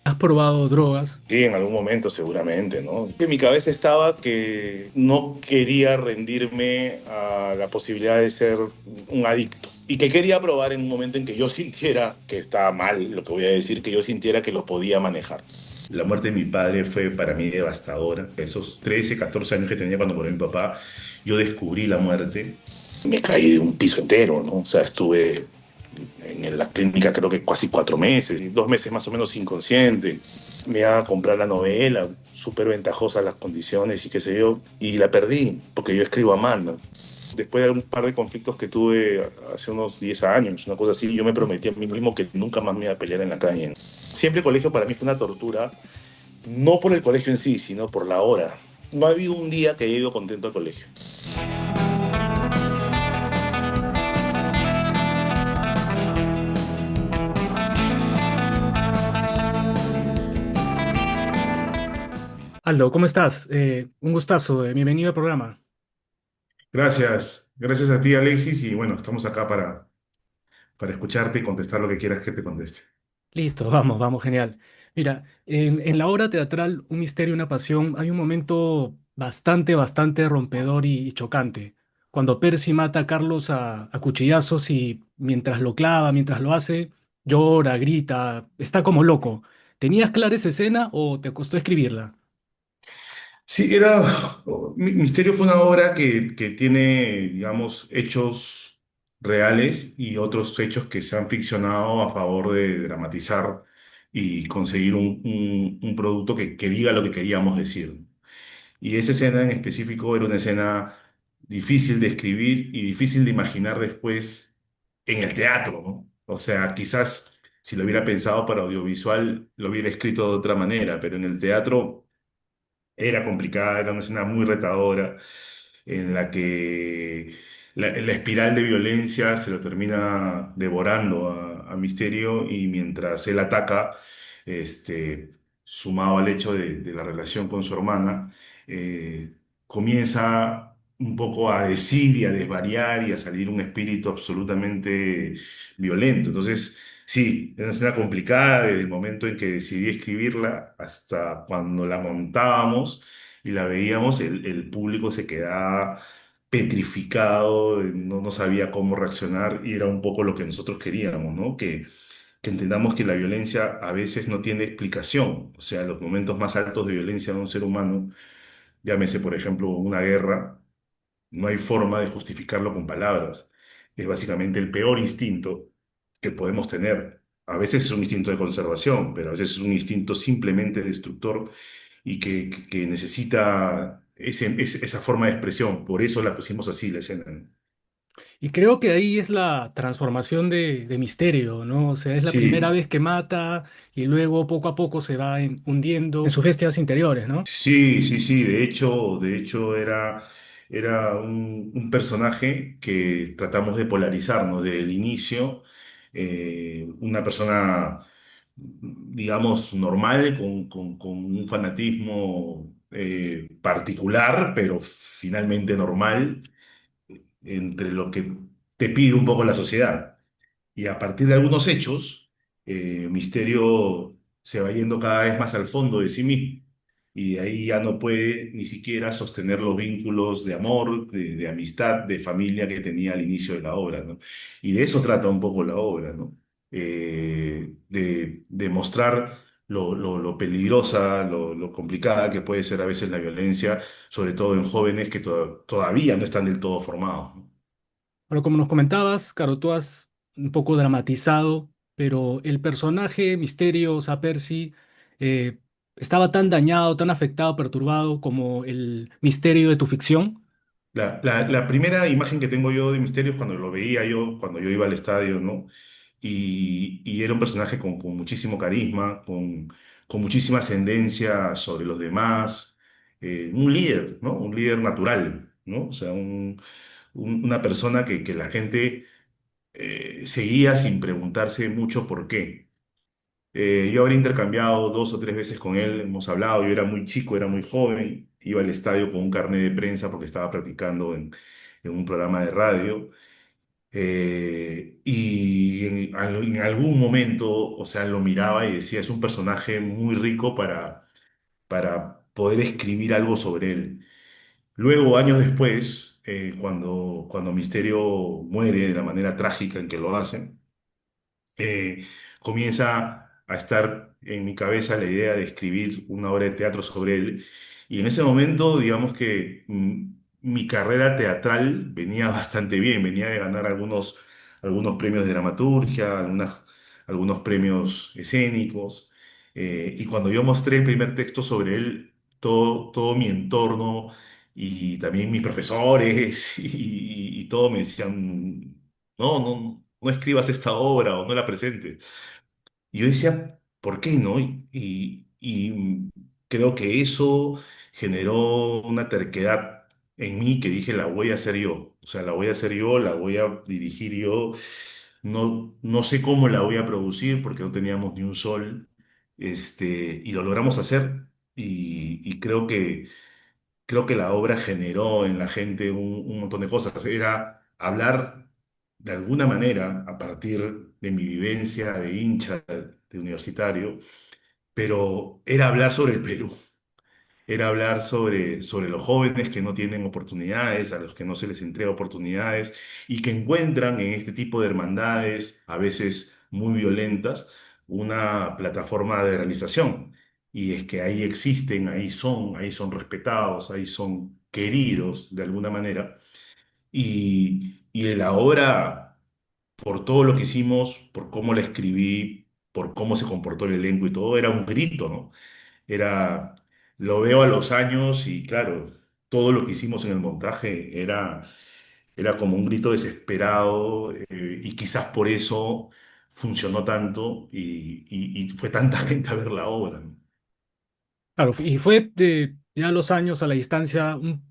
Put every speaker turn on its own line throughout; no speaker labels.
¿Has probado drogas?
Sí, en algún momento seguramente, ¿no? En mi cabeza estaba que no quería rendirme a la posibilidad de ser un adicto y que quería probar en un momento en que yo sintiera que estaba mal lo que voy a decir, que yo sintiera que lo podía manejar. La muerte de mi padre fue para mí devastadora. Esos 13, 14 años que tenía cuando murió mi papá, yo descubrí la muerte. Me caí de un piso entero, ¿no? O sea, estuve en la clínica creo que casi 4 meses, 2 meses más o menos inconsciente. Me iba a comprar la novela, súper ventajosas las condiciones y qué sé yo, y la perdí porque yo escribo a mano. Después de un par de conflictos que tuve hace unos 10 años, una cosa así, yo me prometí a mí mismo que nunca más me iba a pelear en la calle. Siempre el colegio para mí fue una tortura, no por el colegio en sí, sino por la hora. No ha habido un día que haya ido contento al colegio.
Aldo, ¿cómo estás? Un gustazo, bienvenido al programa.
Gracias, gracias a ti Alexis y bueno, estamos acá para escucharte y contestar lo que quieras que te conteste.
Listo, vamos, genial. Mira, en la obra teatral Un misterio, una pasión, hay un momento bastante rompedor y chocante. Cuando Percy mata a Carlos a cuchillazos y mientras lo clava, mientras lo hace, llora, grita, está como loco. ¿Tenías clara esa escena o te costó escribirla?
Sí, Misterio fue una obra que tiene, digamos, hechos reales y otros hechos que se han ficcionado a favor de dramatizar y conseguir un producto que diga lo que queríamos decir. Y esa escena en específico era una escena difícil de escribir y difícil de imaginar después en el teatro, ¿no? O sea, quizás si lo hubiera pensado para audiovisual, lo hubiera escrito de otra manera, pero en el teatro era complicada, era una escena muy retadora en la que la espiral de violencia se lo termina devorando a Misterio y mientras él ataca, sumado al hecho de la relación con su hermana, eh, comienza un poco a decir y a desvariar y a salir un espíritu absolutamente violento. Entonces, sí, es una escena complicada desde el momento en que decidí escribirla hasta cuando la montábamos y la veíamos, el público se quedaba petrificado, no sabía cómo reaccionar y era un poco lo que nosotros queríamos, ¿no? Que entendamos que la violencia a veces no tiene explicación, o sea, los momentos más altos de violencia de un ser humano, llámese por ejemplo una guerra, no hay forma de justificarlo con palabras. Es básicamente el peor instinto que podemos tener. A veces es un instinto de conservación, pero a veces es un instinto simplemente destructor y que necesita esa forma de expresión. Por eso la pusimos así, la escena, ¿no?
Y creo que ahí es la transformación de Misterio, ¿no? O sea, es la primera
Sí,
vez que mata y luego poco a poco se va hundiendo en sus bestias interiores, ¿no?
sí, sí, sí. De hecho era un personaje que tratamos de polarizarnos desde el inicio. Una persona, digamos, normal, con un fanatismo particular, pero finalmente normal, entre lo que te pide un poco la sociedad. Y a partir de algunos hechos, Misterio se va yendo cada vez más al fondo de sí mismo. Y de ahí ya no puede ni siquiera sostener los vínculos de amor, de amistad, de familia que tenía al inicio de la obra, ¿no? Y de eso trata un poco la obra, ¿no? De mostrar lo peligrosa, lo complicada que puede ser a veces la violencia, sobre todo en jóvenes que todavía no están del todo formados, ¿no?
Bueno, como nos comentabas, claro, tú has un poco dramatizado, pero el personaje Misterio, o sea, Percy, eh, estaba tan dañado, tan afectado, perturbado como el misterio de tu ficción.
La primera imagen que tengo yo de Misterio es cuando lo veía yo, cuando yo iba al estadio, ¿no? Y era un personaje con muchísimo carisma, con muchísima ascendencia sobre los demás, un líder, ¿no? Un líder natural, ¿no? O sea, una persona que la gente seguía sin preguntarse mucho por qué. Yo habría intercambiado 2 o 3 veces con él, hemos hablado, yo era muy chico, era muy joven, iba al estadio con un carnet de prensa porque estaba practicando en un programa de radio. Y en algún momento, o sea, lo miraba y decía, es un personaje muy rico para poder escribir algo sobre él. Luego, años después, cuando Misterio muere de la manera trágica en que lo hacen, eh, comienza a estar en mi cabeza la idea de escribir una obra de teatro sobre él. Y en ese momento, digamos que mi carrera teatral venía bastante bien, venía de ganar algunos premios de dramaturgia, algunos premios escénicos. Y cuando yo mostré el primer texto sobre él, todo mi entorno y también mis profesores y todo me decían, no escribas esta obra o no la presentes. Y yo decía, ¿por qué no? Y creo que eso generó una terquedad en mí que dije, la voy a hacer yo. O sea, la voy a hacer yo, la voy a dirigir yo. No sé cómo la voy a producir porque no teníamos ni un sol. Y lo logramos hacer. Y creo que la obra generó en la gente un montón de cosas. Era hablar de alguna manera a partir de mi vivencia de hincha, de universitario, pero era hablar sobre el Perú. Era hablar sobre los jóvenes que no tienen oportunidades, a los que no se les entrega oportunidades y que encuentran en este tipo de hermandades, a veces muy violentas, una plataforma de realización. Y es que ahí existen, ahí son respetados, ahí son queridos de alguna manera. Y en la obra, por todo lo que hicimos, por cómo la escribí, por cómo se comportó el elenco y todo, era un grito, ¿no? Era, lo veo a los años y claro, todo lo que hicimos en el montaje era como un grito desesperado, y quizás por eso funcionó tanto y fue tanta gente a ver la obra, ¿no?
Claro, y fue de ya los años a la distancia un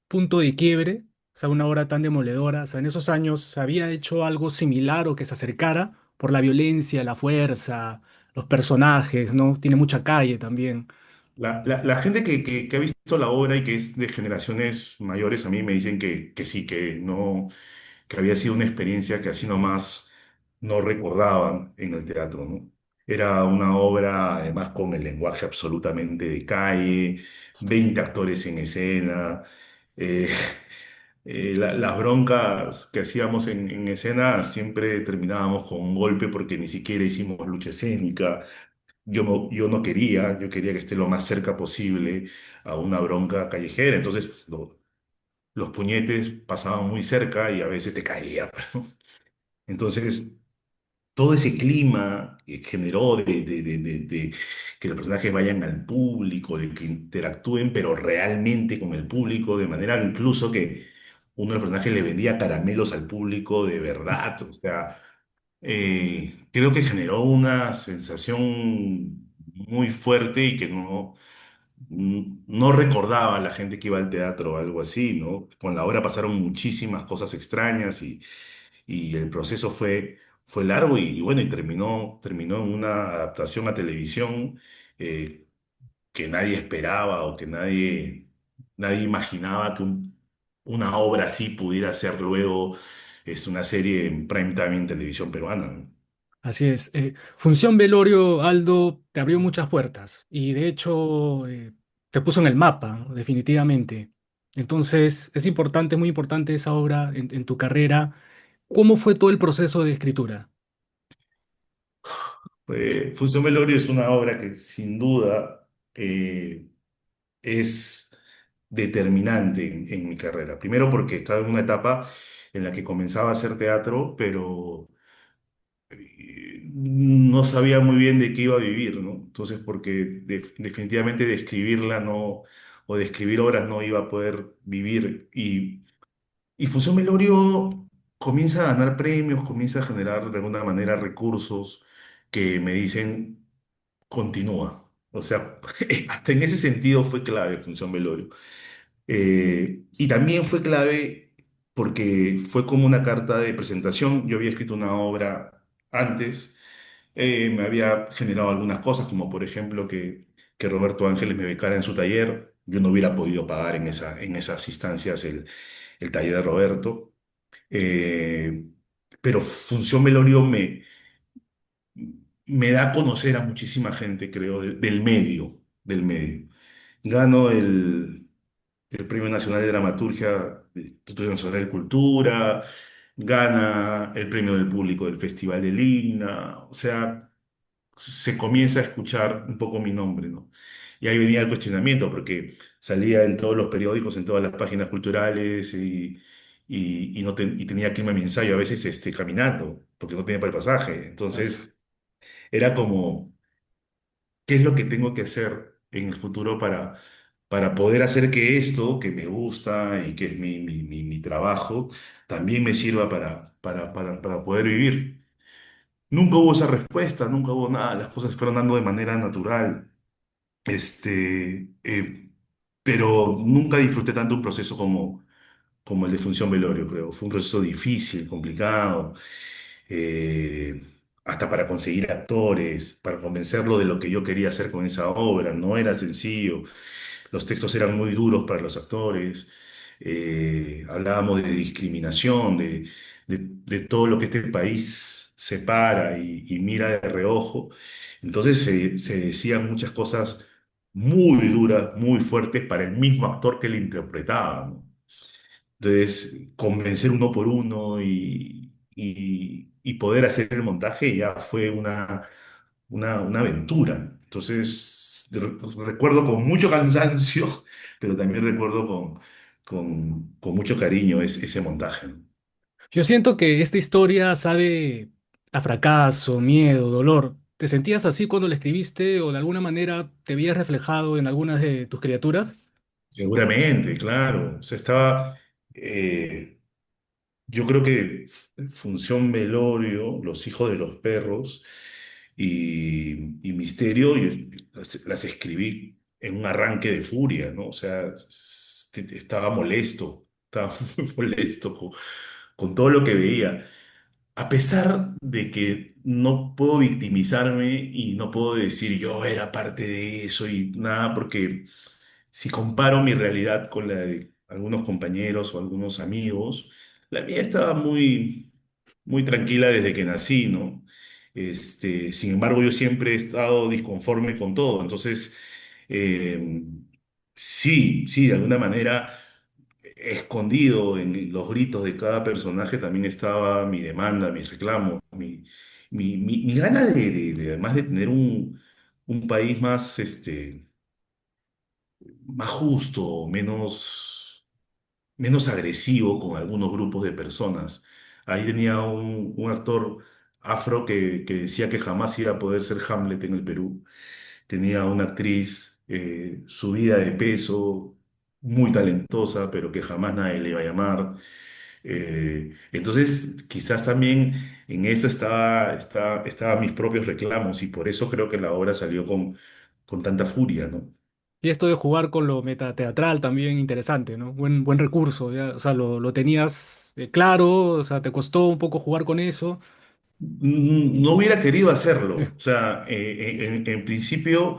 punto de quiebre, o sea, una obra tan demoledora. O sea, en esos años se había hecho algo similar o que se acercara por la violencia, la fuerza, los personajes, ¿no? Tiene mucha calle también.
La gente que ha visto la obra y que es de generaciones mayores a mí me dicen que sí, que no, que había sido una experiencia que así nomás no recordaban en el teatro, ¿no? Era una obra además con el lenguaje absolutamente de calle, 20 actores en escena, eh, las broncas que hacíamos en escena siempre terminábamos con un golpe porque ni siquiera hicimos lucha escénica. Yo no quería, yo quería que esté lo más cerca posible a una bronca callejera, entonces pues, los puñetes pasaban muy cerca y a veces te caía, pues, ¿no? Entonces, todo ese clima que generó de que los personajes vayan al público, de que interactúen, pero realmente con el público, de manera incluso que uno de los personajes le vendía caramelos al público de verdad, o sea, creo que generó una sensación muy fuerte y que no recordaba a la gente que iba al teatro o algo así, ¿no? Con la obra pasaron muchísimas cosas extrañas y el proceso fue largo y bueno, y terminó en una adaptación a televisión, que nadie esperaba o que nadie imaginaba que una obra así pudiera ser luego una serie en prime time en televisión peruana, ¿no?
Así es. Función Velorio, Aldo, te abrió muchas puertas y de hecho te puso en el mapa, ¿no? Definitivamente. Entonces, es importante, muy importante esa obra en tu carrera. ¿Cómo fue todo el proceso de escritura?
Función Velorio es una obra que sin duda es determinante en mi carrera. Primero porque estaba en una etapa en la que comenzaba a hacer teatro, pero no sabía muy bien de qué iba a vivir, ¿no? Entonces, porque definitivamente de escribirla no, o de escribir obras no iba a poder vivir. Y Función Velorio comienza a ganar premios, comienza a generar de alguna manera recursos que me dicen, continúa. O sea, hasta en ese sentido fue clave Función Velorio. Y también fue clave porque fue como una carta de presentación. Yo había escrito una obra antes, me había generado algunas cosas, como por ejemplo que Roberto Ángeles me becara en su taller. Yo no hubiera podido pagar en esas instancias el taller de Roberto. Eh, pero Función Velorio me da a conocer a muchísima gente, creo, del medio. Gano el Premio Nacional de Dramaturgia del Instituto Nacional de Cultura, gana el Premio del Público del Festival del Himna, o sea, se comienza a escuchar un poco mi nombre, ¿no? Y ahí venía el cuestionamiento, porque salía en todos los periódicos, en todas las páginas culturales, y no y tenía que irme a mi ensayo a veces caminando, porque no tenía para el pasaje. Entonces, era como, ¿qué es lo que tengo que hacer en el futuro para poder hacer que esto, que me gusta y que es mi trabajo, también me sirva para poder vivir? Nunca hubo esa respuesta, nunca hubo nada, las cosas se fueron dando de manera natural. Este, eh, pero nunca disfruté tanto un proceso como el de Función Velorio, creo. Fue un proceso difícil, complicado, eh, hasta para conseguir actores, para convencerlo de lo que yo quería hacer con esa obra. No era sencillo. Los textos eran muy duros para los actores. Hablábamos de discriminación, de todo lo que este país separa y mira de reojo. Entonces se decían muchas cosas muy duras, muy fuertes para el mismo actor que le interpretaba, ¿no? Entonces, convencer uno por uno y poder hacer el montaje ya fue una aventura. Entonces, recuerdo con mucho cansancio, pero también recuerdo con mucho cariño ese montaje, ¿no?
Yo siento que esta historia sabe a fracaso, miedo, dolor. ¿Te sentías así cuando la escribiste o de alguna manera te veías reflejado en algunas de tus criaturas?
Seguramente, claro. O sea, yo creo que Función Velorio, Los Hijos de los Perros y Misterio, yo las escribí en un arranque de furia, ¿no? O sea, estaba muy molesto con todo lo que veía. A pesar de que no puedo victimizarme y no puedo decir yo era parte de eso y nada, porque si comparo mi realidad con la de algunos compañeros o algunos amigos, la mía estaba muy tranquila desde que nací, ¿no? Sin embargo, yo siempre he estado disconforme con todo. Entonces, eh, sí, de alguna manera, escondido en los gritos de cada personaje también estaba mi demanda, mis reclamos, mi gana además de tener un país más, más justo, menos agresivo con algunos grupos de personas. Ahí tenía un actor afro que decía que jamás iba a poder ser Hamlet en el Perú. Tenía una actriz subida de peso, muy talentosa, pero que jamás nadie le iba a llamar. Entonces, quizás también en eso estaban mis propios reclamos y por eso creo que la obra salió con tanta furia, ¿no?
Y esto de jugar con lo metateatral también interesante, ¿no? Buen recurso, ya, o sea, lo tenías claro, o sea, te costó un poco jugar con eso.
No hubiera querido hacerlo. O sea, en principio,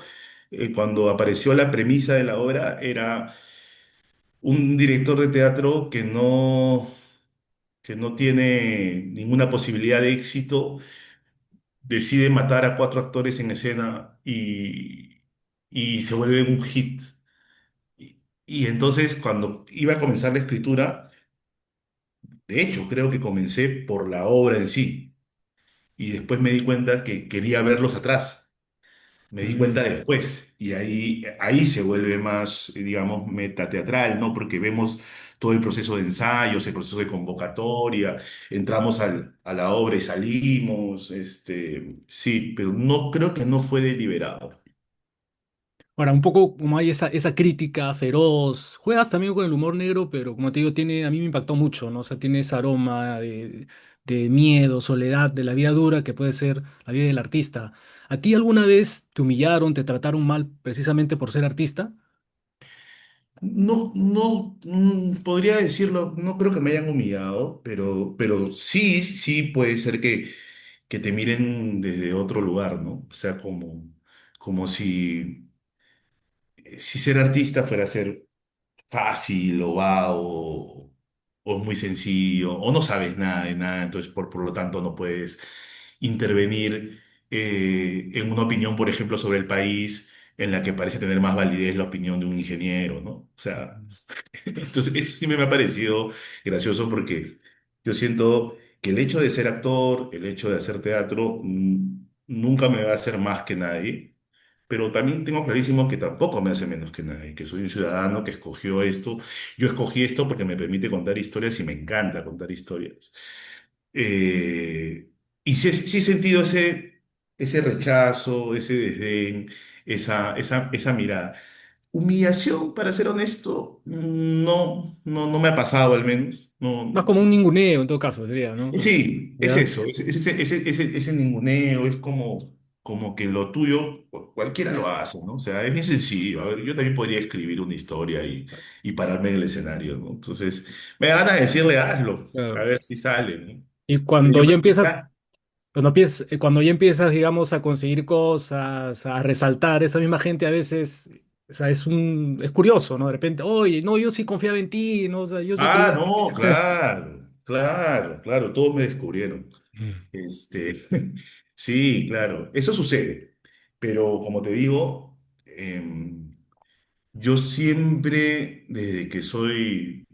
cuando apareció la premisa de la obra, era un director de teatro que no tiene ninguna posibilidad de éxito, decide matar a cuatro actores en escena y se vuelve un hit. Y entonces, cuando iba a comenzar la escritura, de hecho, creo que comencé por la obra en sí. Y después me di cuenta que quería verlos atrás. Me di cuenta
Mm.
después y ahí se vuelve más, digamos, metateatral, ¿no? Porque vemos todo el proceso de ensayos, el proceso de convocatoria, entramos a la obra y salimos, sí, pero no creo que no fue deliberado.
Ahora, un poco como hay esa crítica feroz, juegas también con el humor negro, pero como te digo, a mí me impactó mucho, ¿no? O sea, tiene ese aroma de miedo, soledad, de la vida dura que puede ser la vida del artista. ¿A ti alguna vez te humillaron, te trataron mal precisamente por ser artista?
No, no, podría decirlo, no creo que me hayan humillado, pero sí puede ser que te miren desde otro lugar, ¿no? O sea, como si ser artista fuera ser fácil o vago. o es muy sencillo, o no sabes nada de nada, entonces por lo tanto no puedes intervenir en una opinión, por ejemplo, sobre el país en la que parece tener más validez la opinión de un ingeniero, ¿no? O sea, entonces eso sí me ha parecido gracioso porque yo siento que el hecho de ser actor, el hecho de hacer teatro, nunca me va a hacer más que nadie. Pero también tengo clarísimo que tampoco me hace menos que nadie, que soy un ciudadano que escogió esto. Yo escogí esto porque me permite contar historias y me encanta contar historias. Eh, y sí he sentido ese rechazo, ese desdén, esa mirada. Humillación, para ser honesto, no me ha pasado al menos.
Más
No,
como un ninguneo en todo caso sería, ¿no?
sí, es
¿Ya?
eso, ese ninguneo, es como que lo tuyo cualquiera lo hace, ¿no? O sea, es bien sencillo. A ver, yo también podría escribir una historia y pararme en el escenario, ¿no? Entonces, me da ganas de decirle, hazlo, a
Claro.
ver si sale, ¿no?
Y
Yo
cuando ya
creo que
empiezas,
está.
cuando ya empiezas, digamos, a conseguir cosas, a resaltar, esa misma gente a veces, o sea, es curioso, ¿no? De repente, oye, no, yo sí confiaba en ti, ¿no? O sea, yo sí
Ah,
creía.
no, claro, claro, claro, todos me descubrieron. Este, sí, claro, eso sucede. Pero como te digo, yo siempre, desde que soy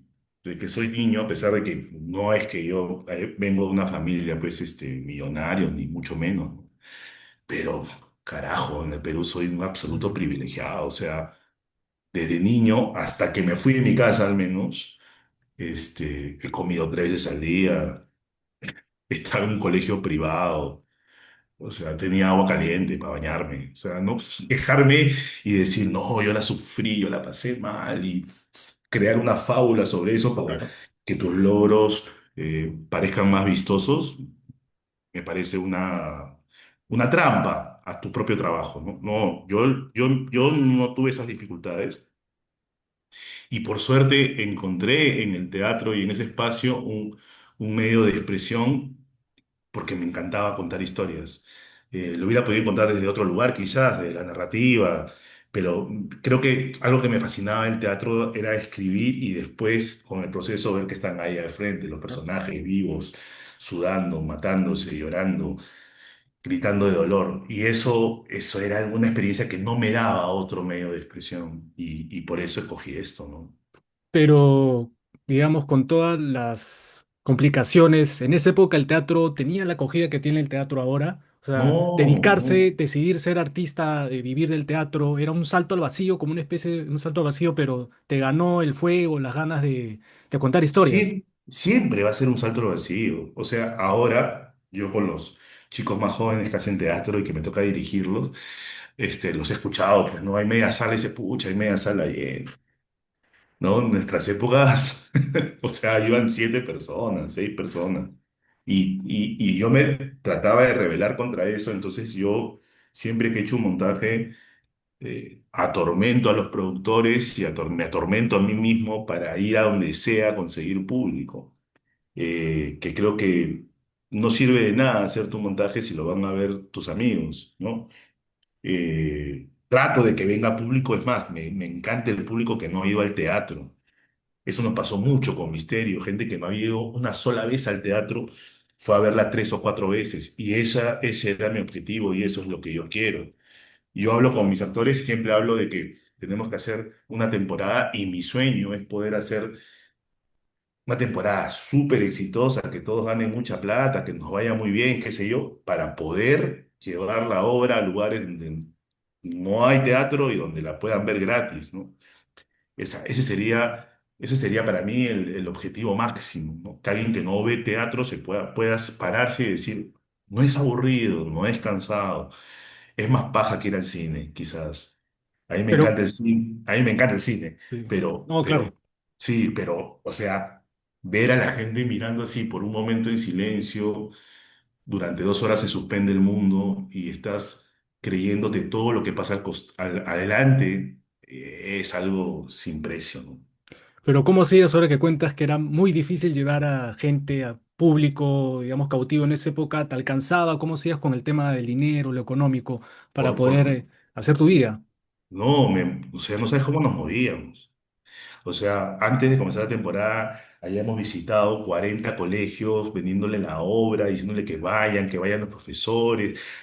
niño, a pesar de que no es que yo vengo de una familia, pues, millonarios, ni mucho menos, ¿no? Pero, carajo, en el Perú soy un absoluto privilegiado. O sea, desde niño hasta que me fui de mi casa, al menos, he comido 3 veces al día, estaba en un colegio privado. O sea, tenía agua caliente para bañarme. O sea, no quejarme y decir, no, yo la sufrí, yo la pasé mal y crear una fábula sobre eso para que tus logros parezcan más vistosos, me parece una trampa a tu propio trabajo, ¿no? No, yo no tuve esas dificultades y por suerte encontré en el teatro y en ese espacio un medio de expresión porque me encantaba contar historias. Lo hubiera podido contar desde otro lugar, quizás, de la narrativa, pero creo que algo que me fascinaba del teatro era escribir y después, con el proceso, ver que están ahí al frente, los personajes vivos, sudando, matándose, llorando, gritando de dolor. Y eso era una experiencia que no me daba otro medio de expresión y por eso escogí esto, ¿no?
Pero, digamos, con todas las complicaciones, en esa época el teatro tenía la acogida que tiene el teatro ahora. O sea,
No,
dedicarse,
no.
decidir ser artista, vivir del teatro, era un salto al vacío, como una especie de un salto al vacío, pero te ganó el fuego, las ganas de contar historias.
Siempre va a ser un salto al vacío. O sea, ahora yo con los chicos más jóvenes que hacen teatro y que me toca dirigirlos, los he escuchado, pues no hay media sala y se pucha, hay media sala llena, ¿no? En nuestras épocas, o sea, iban 7 personas, 6 personas. Y yo me trataba de rebelar contra eso, entonces yo siempre que he hecho un montaje, atormento a los productores y me atormento a mí mismo para ir a donde sea a conseguir público, que creo que no sirve de nada hacer tu montaje si lo van a ver tus amigos, ¿no? Trato de que venga público, es más, me encanta el público que no ha ido al teatro. Eso nos pasó mucho con Misterio, gente que no había ido una sola vez al teatro, fue a verla 3 o 4 veces, y ese era mi objetivo y eso es lo que yo quiero. Yo hablo con mis actores, siempre hablo de que tenemos que hacer una temporada y mi sueño es poder hacer una temporada súper exitosa, que todos ganen mucha plata, que nos vaya muy bien, qué sé yo, para poder llevar la obra a lugares donde no hay teatro y donde la puedan ver gratis, ¿no? Ese sería para mí el objetivo máximo, ¿no? Que alguien que no ve teatro pueda pararse y decir, no es aburrido, no es cansado, es más paja que ir al cine, quizás. A mí me
Pero,
encanta el cine, a mí me encanta el cine,
sí.
pero,
No, claro.
pero, sí, pero, o sea, ver a la gente mirando así por un momento en silencio, durante 2 horas se suspende el mundo y estás creyéndote todo lo que pasa adelante, es algo sin precio, ¿no?
Pero ¿cómo hacías ahora que cuentas que era muy difícil llevar a gente, a público, digamos, cautivo en esa época? ¿Te alcanzaba? ¿Cómo hacías con el tema del dinero, lo económico, para
Por,
poder
por,
hacer tu vida?
no, o sea, no sabes cómo nos movíamos. O sea, antes de comenzar la temporada hayamos visitado 40 colegios vendiéndole la obra, diciéndole que vayan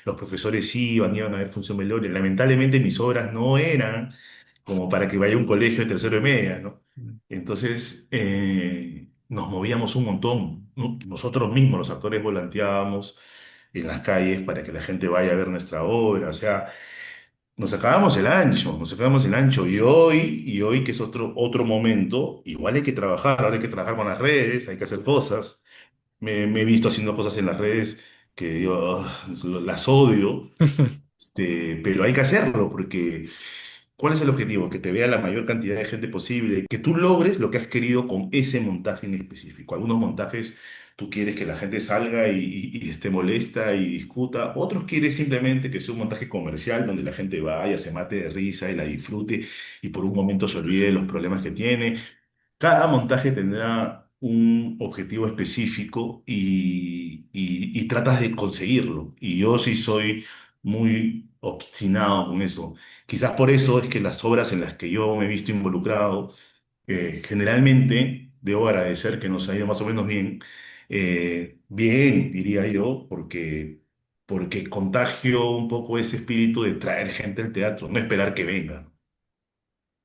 los profesores iban a ver función velorio. Lamentablemente mis obras no eran como para que vaya a un colegio de tercero de media, ¿no? Entonces nos movíamos un montón, ¿no? Nosotros mismos, los actores, volanteábamos en las calles para que la gente vaya a ver nuestra obra, o sea, nos sacábamos el ancho y hoy que es otro momento, igual hay que trabajar, ahora hay que trabajar con las redes, hay que hacer cosas. Me he visto haciendo cosas en las redes que yo las odio, pero hay que hacerlo porque ¿cuál es el objetivo? Que te vea la mayor cantidad de gente posible, que tú logres lo que has querido con ese montaje en específico. Algunos montajes tú quieres que la gente salga y esté molesta y discuta, otros quieres simplemente que sea un montaje comercial donde la gente vaya, se mate de risa y la disfrute y por un momento se olvide de los problemas que tiene. Cada montaje tendrá un objetivo específico y tratas de conseguirlo. Y yo sí soy muy obstinado con eso. Quizás por eso es que las obras en las que yo me he visto involucrado, generalmente debo agradecer que nos ha ido más o menos bien, bien, diría yo, porque contagio un poco ese espíritu de traer gente al teatro, no esperar que venga.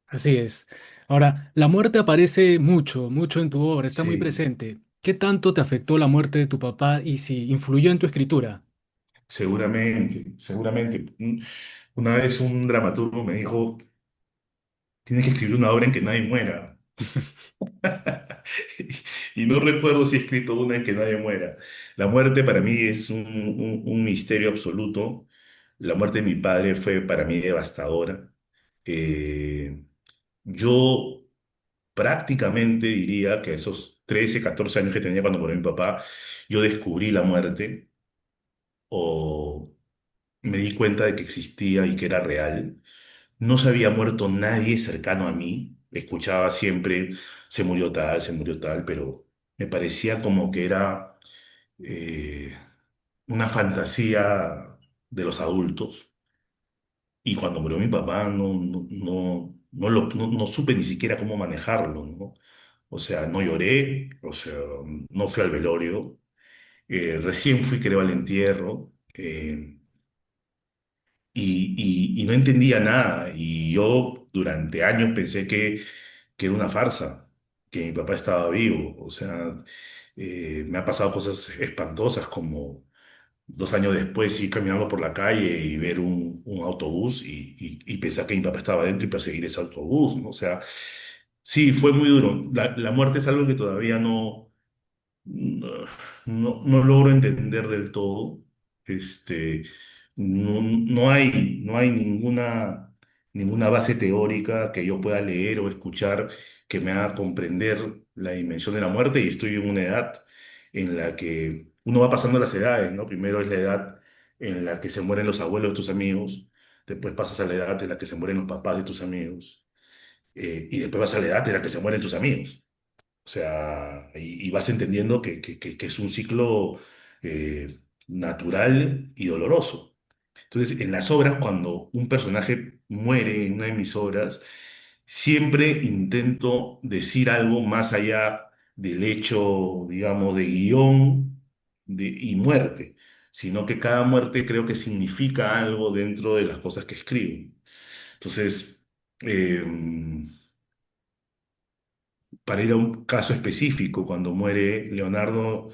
Así es. Ahora, la muerte aparece mucho, mucho en tu obra, está muy
Sí.
presente. ¿Qué tanto te afectó la muerte de tu papá y si influyó en tu escritura?
Seguramente, seguramente. Una vez un dramaturgo me dijo, tienes que escribir una obra en que nadie muera. Y no recuerdo si he escrito una en que nadie muera. La muerte para mí es un misterio absoluto. La muerte de mi padre fue para mí devastadora. Eh, yo prácticamente diría que a esos 13 14 años que tenía cuando murió mi papá, yo descubrí la muerte o me di cuenta de que existía y que era real. No se había muerto nadie cercano a mí. Escuchaba siempre, se murió tal, pero me parecía como que era eh, una fantasía de los adultos. Y cuando murió mi papá, no supe ni siquiera cómo manejarlo, ¿no? O sea, no lloré, o sea, no fui al velorio. Recién fui, creo, al entierro. Y no entendía nada. Y yo durante años pensé que era una farsa, que mi papá estaba vivo. O sea, me ha pasado cosas espantosas como 2 años después ir caminando por la calle y ver un autobús y pensar que mi papá estaba dentro y perseguir ese autobús, ¿no? O sea, sí, fue muy duro. La muerte es algo que todavía no logro entender del todo. Este, no hay ninguna base teórica que yo pueda leer o escuchar que me haga comprender la dimensión de la muerte y estoy en una edad en la que uno va pasando las edades, ¿no? Primero es la edad en la que se mueren los abuelos de tus amigos, después pasas a la edad en la que se mueren los papás de tus amigos, y después vas a la edad en la que se mueren tus amigos. O sea, y vas entendiendo que es un ciclo natural y doloroso. Entonces, en las obras, cuando un personaje muere en una de mis obras, siempre intento decir algo más allá del hecho, digamos, de guión y muerte, sino que cada muerte creo que significa algo dentro de las cosas que escribo. Entonces, para ir a un caso específico, cuando muere Leonardo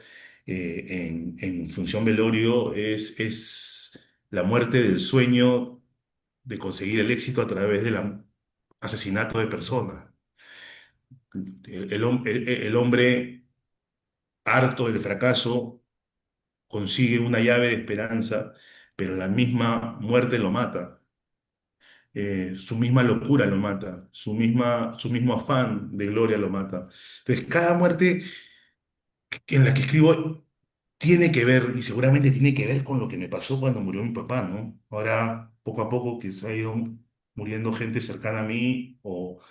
en Función Velorio, es la muerte del sueño de conseguir el éxito a través del asesinato de personas. El hombre, harto del fracaso, consigue una llave de esperanza, pero la misma muerte lo mata. Su misma locura lo mata, su mismo afán de gloria lo mata. Entonces, cada muerte en la que escribo tiene que ver, y seguramente tiene que ver con lo que me pasó cuando murió mi papá, ¿no? Ahora, poco a poco, que se ha ido muriendo gente cercana a mí, o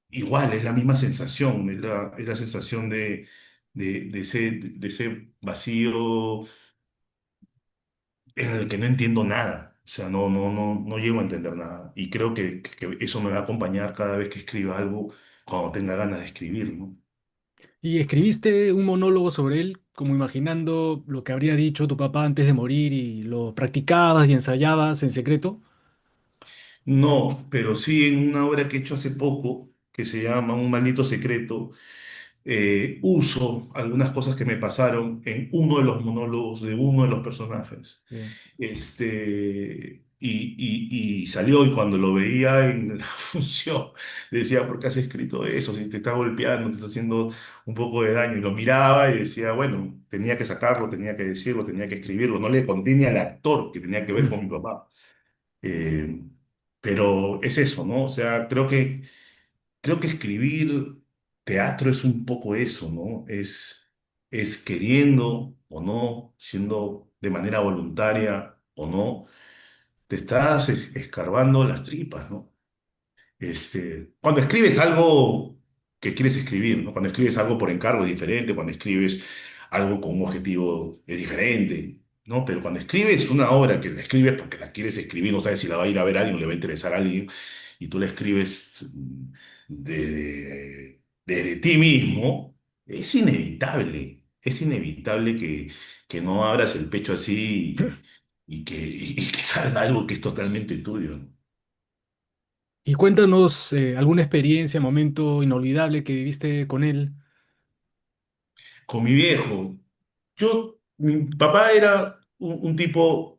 igual, es la misma sensación, es la sensación de ese vacío en el que no entiendo nada. O sea, no llego a entender nada. Y creo que eso me va a acompañar cada vez que escriba algo, cuando tenga ganas de escribir, ¿no?
¿Y escribiste un monólogo sobre él, como imaginando lo que habría dicho tu papá antes de morir y lo practicabas y ensayabas en secreto?
No, pero sí en una obra que he hecho hace poco, que se llama Un maldito secreto, uso algunas cosas que me pasaron en uno de los monólogos de uno de los personajes.
Bien.
Y salió y cuando lo veía en la función, decía, ¿por qué has escrito eso? Si te está golpeando, te está haciendo un poco de daño. Y lo miraba y decía, bueno, tenía que sacarlo, tenía que decirlo, tenía que escribirlo. No le conté ni al actor que tenía que ver con mi papá. Eh, pero es eso, ¿no? O sea, creo que escribir teatro es un poco eso, ¿no? Es queriendo o no, siendo de manera voluntaria o no, te estás escarbando las tripas, ¿no? Cuando escribes algo que quieres escribir, ¿no? Cuando escribes algo por encargo es diferente, cuando escribes algo con un objetivo es diferente, ¿no? Pero cuando escribes una obra que la escribes porque la quieres escribir, no sabes si la va a ir a ver alguien o le va a interesar a alguien, y tú la escribes desde ti mismo, es inevitable que no abras el pecho así y que salga algo que es totalmente tuyo, ¿no?
Y cuéntanos alguna experiencia, momento inolvidable que viviste con él.
Con mi viejo. Mi papá era un tipo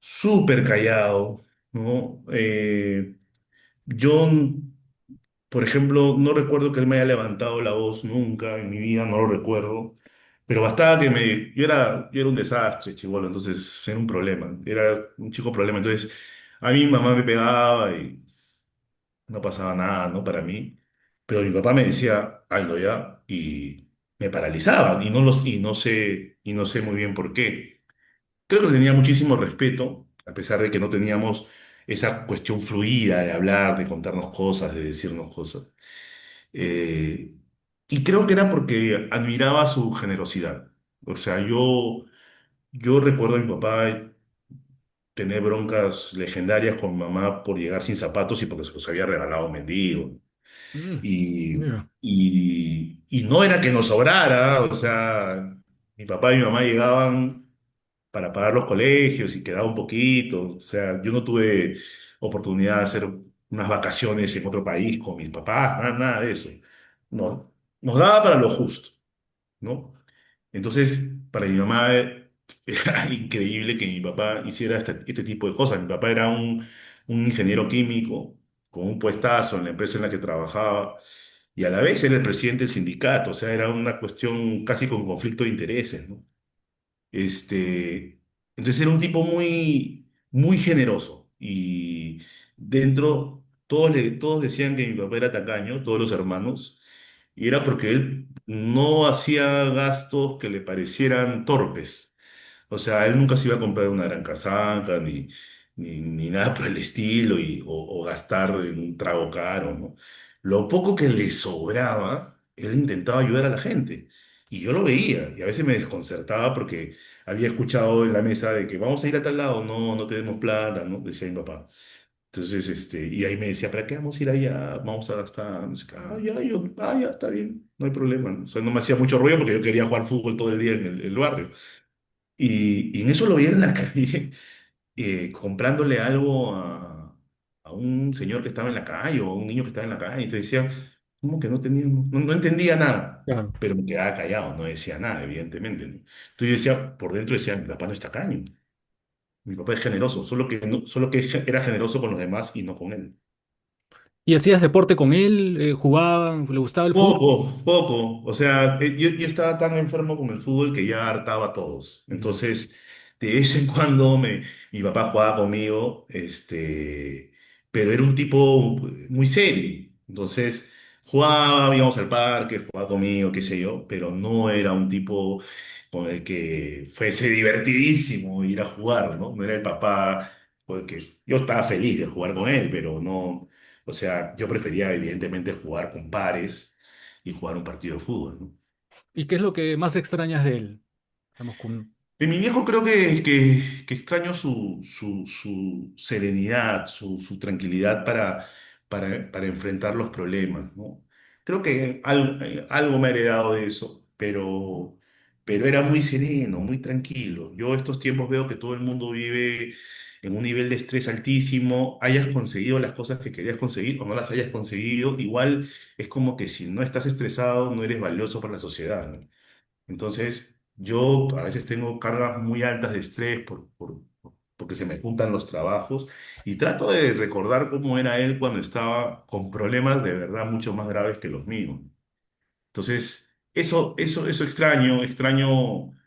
súper callado, ¿no? Yo, por ejemplo, no recuerdo que él me haya levantado la voz nunca en mi vida, no lo recuerdo, pero bastaba que yo era un desastre, chibolo, entonces era un problema, era un chico problema, entonces a mí mi mamá me pegaba y no pasaba nada, ¿no? Para mí, pero mi papá me decía, algo ya, y me paralizaba, y no sé muy bien por qué. Creo que le tenía muchísimo respeto, a pesar de que no teníamos esa cuestión fluida de hablar, de contarnos cosas, de decirnos cosas. Eh, y creo que era porque admiraba su generosidad. O sea, yo recuerdo a mi papá tener broncas legendarias con mi mamá por llegar sin zapatos y porque se los había regalado un mendigo.
Mm,
Y,
mira,
y no era que nos sobrara, o sea, mi papá y mi mamá llegaban para pagar los colegios y quedaba un poquito. O sea, yo no tuve oportunidad de hacer unas vacaciones en otro país con mis papás, nada de eso. No, nos daba para lo justo, ¿no? Entonces, para mi mamá era increíble que mi papá hiciera este tipo de cosas. Mi papá era un ingeniero químico con un puestazo en la empresa en la que trabajaba y a la vez era el presidente del sindicato. O sea, era una cuestión casi con conflicto de intereses, ¿no? Este, entonces era un tipo muy, muy generoso y dentro todos decían que mi papá era tacaño, todos los hermanos, y era porque él no hacía gastos que le parecieran torpes. O sea, él nunca se iba a comprar una gran casaca ni nada por el estilo o gastar en un trago caro, ¿no? Lo poco que le sobraba, él intentaba ayudar a la gente. Y yo lo veía y a veces me desconcertaba porque había escuchado en la mesa de que vamos a ir a tal lado, no, no tenemos plata, ¿no? Decía mi papá. Entonces, y ahí me decía, ¿para qué vamos a ir allá? Vamos a gastar. No sé qué. Ya, está bien, no hay problema, ¿no? O sea, no me hacía mucho ruido porque yo quería jugar fútbol todo el día en el barrio. Y en eso lo vi en la calle, comprándole algo a un señor que estaba en la calle o a un niño que estaba en la calle. Y te decía, ¿cómo que no tenía, no entendía nada?
claro.
Pero me quedaba callado, no decía nada, evidentemente, ¿no? Entonces yo decía, por dentro decía, mi papá no está tacaño, mi papá es generoso, solo que era generoso con los demás y no con él.
¿Y hacías deporte con él? ¿Jugaban? ¿Le gustaba el fútbol?
Poco, poco. O sea, yo estaba tan enfermo con el fútbol que ya hartaba a todos.
Ya.
Entonces, de vez en cuando mi papá jugaba conmigo, pero era un tipo muy serio. Entonces, jugaba, íbamos al parque, jugaba conmigo, qué sé yo, pero no era un tipo con el que fuese divertidísimo ir a jugar, ¿no? No era el papá, porque yo estaba feliz de jugar con él, pero no. O sea, yo prefería evidentemente jugar con pares y jugar un partido de fútbol, ¿no?
¿Y qué es lo que más extrañas de él? Vamos con...
De mi viejo creo que extraño su serenidad, su tranquilidad para enfrentar los problemas, ¿no? Creo que algo me ha heredado de eso, pero era muy sereno, muy tranquilo. Yo estos tiempos veo que todo el mundo vive en un nivel de estrés altísimo, hayas conseguido las cosas que querías conseguir o no las hayas conseguido, igual es como que si no estás estresado, no eres valioso para la sociedad, ¿no? Entonces, yo a veces tengo cargas muy altas de estrés porque se me juntan los trabajos y trato de recordar cómo era él cuando estaba con problemas de verdad mucho más graves que los míos. Entonces, eso extraño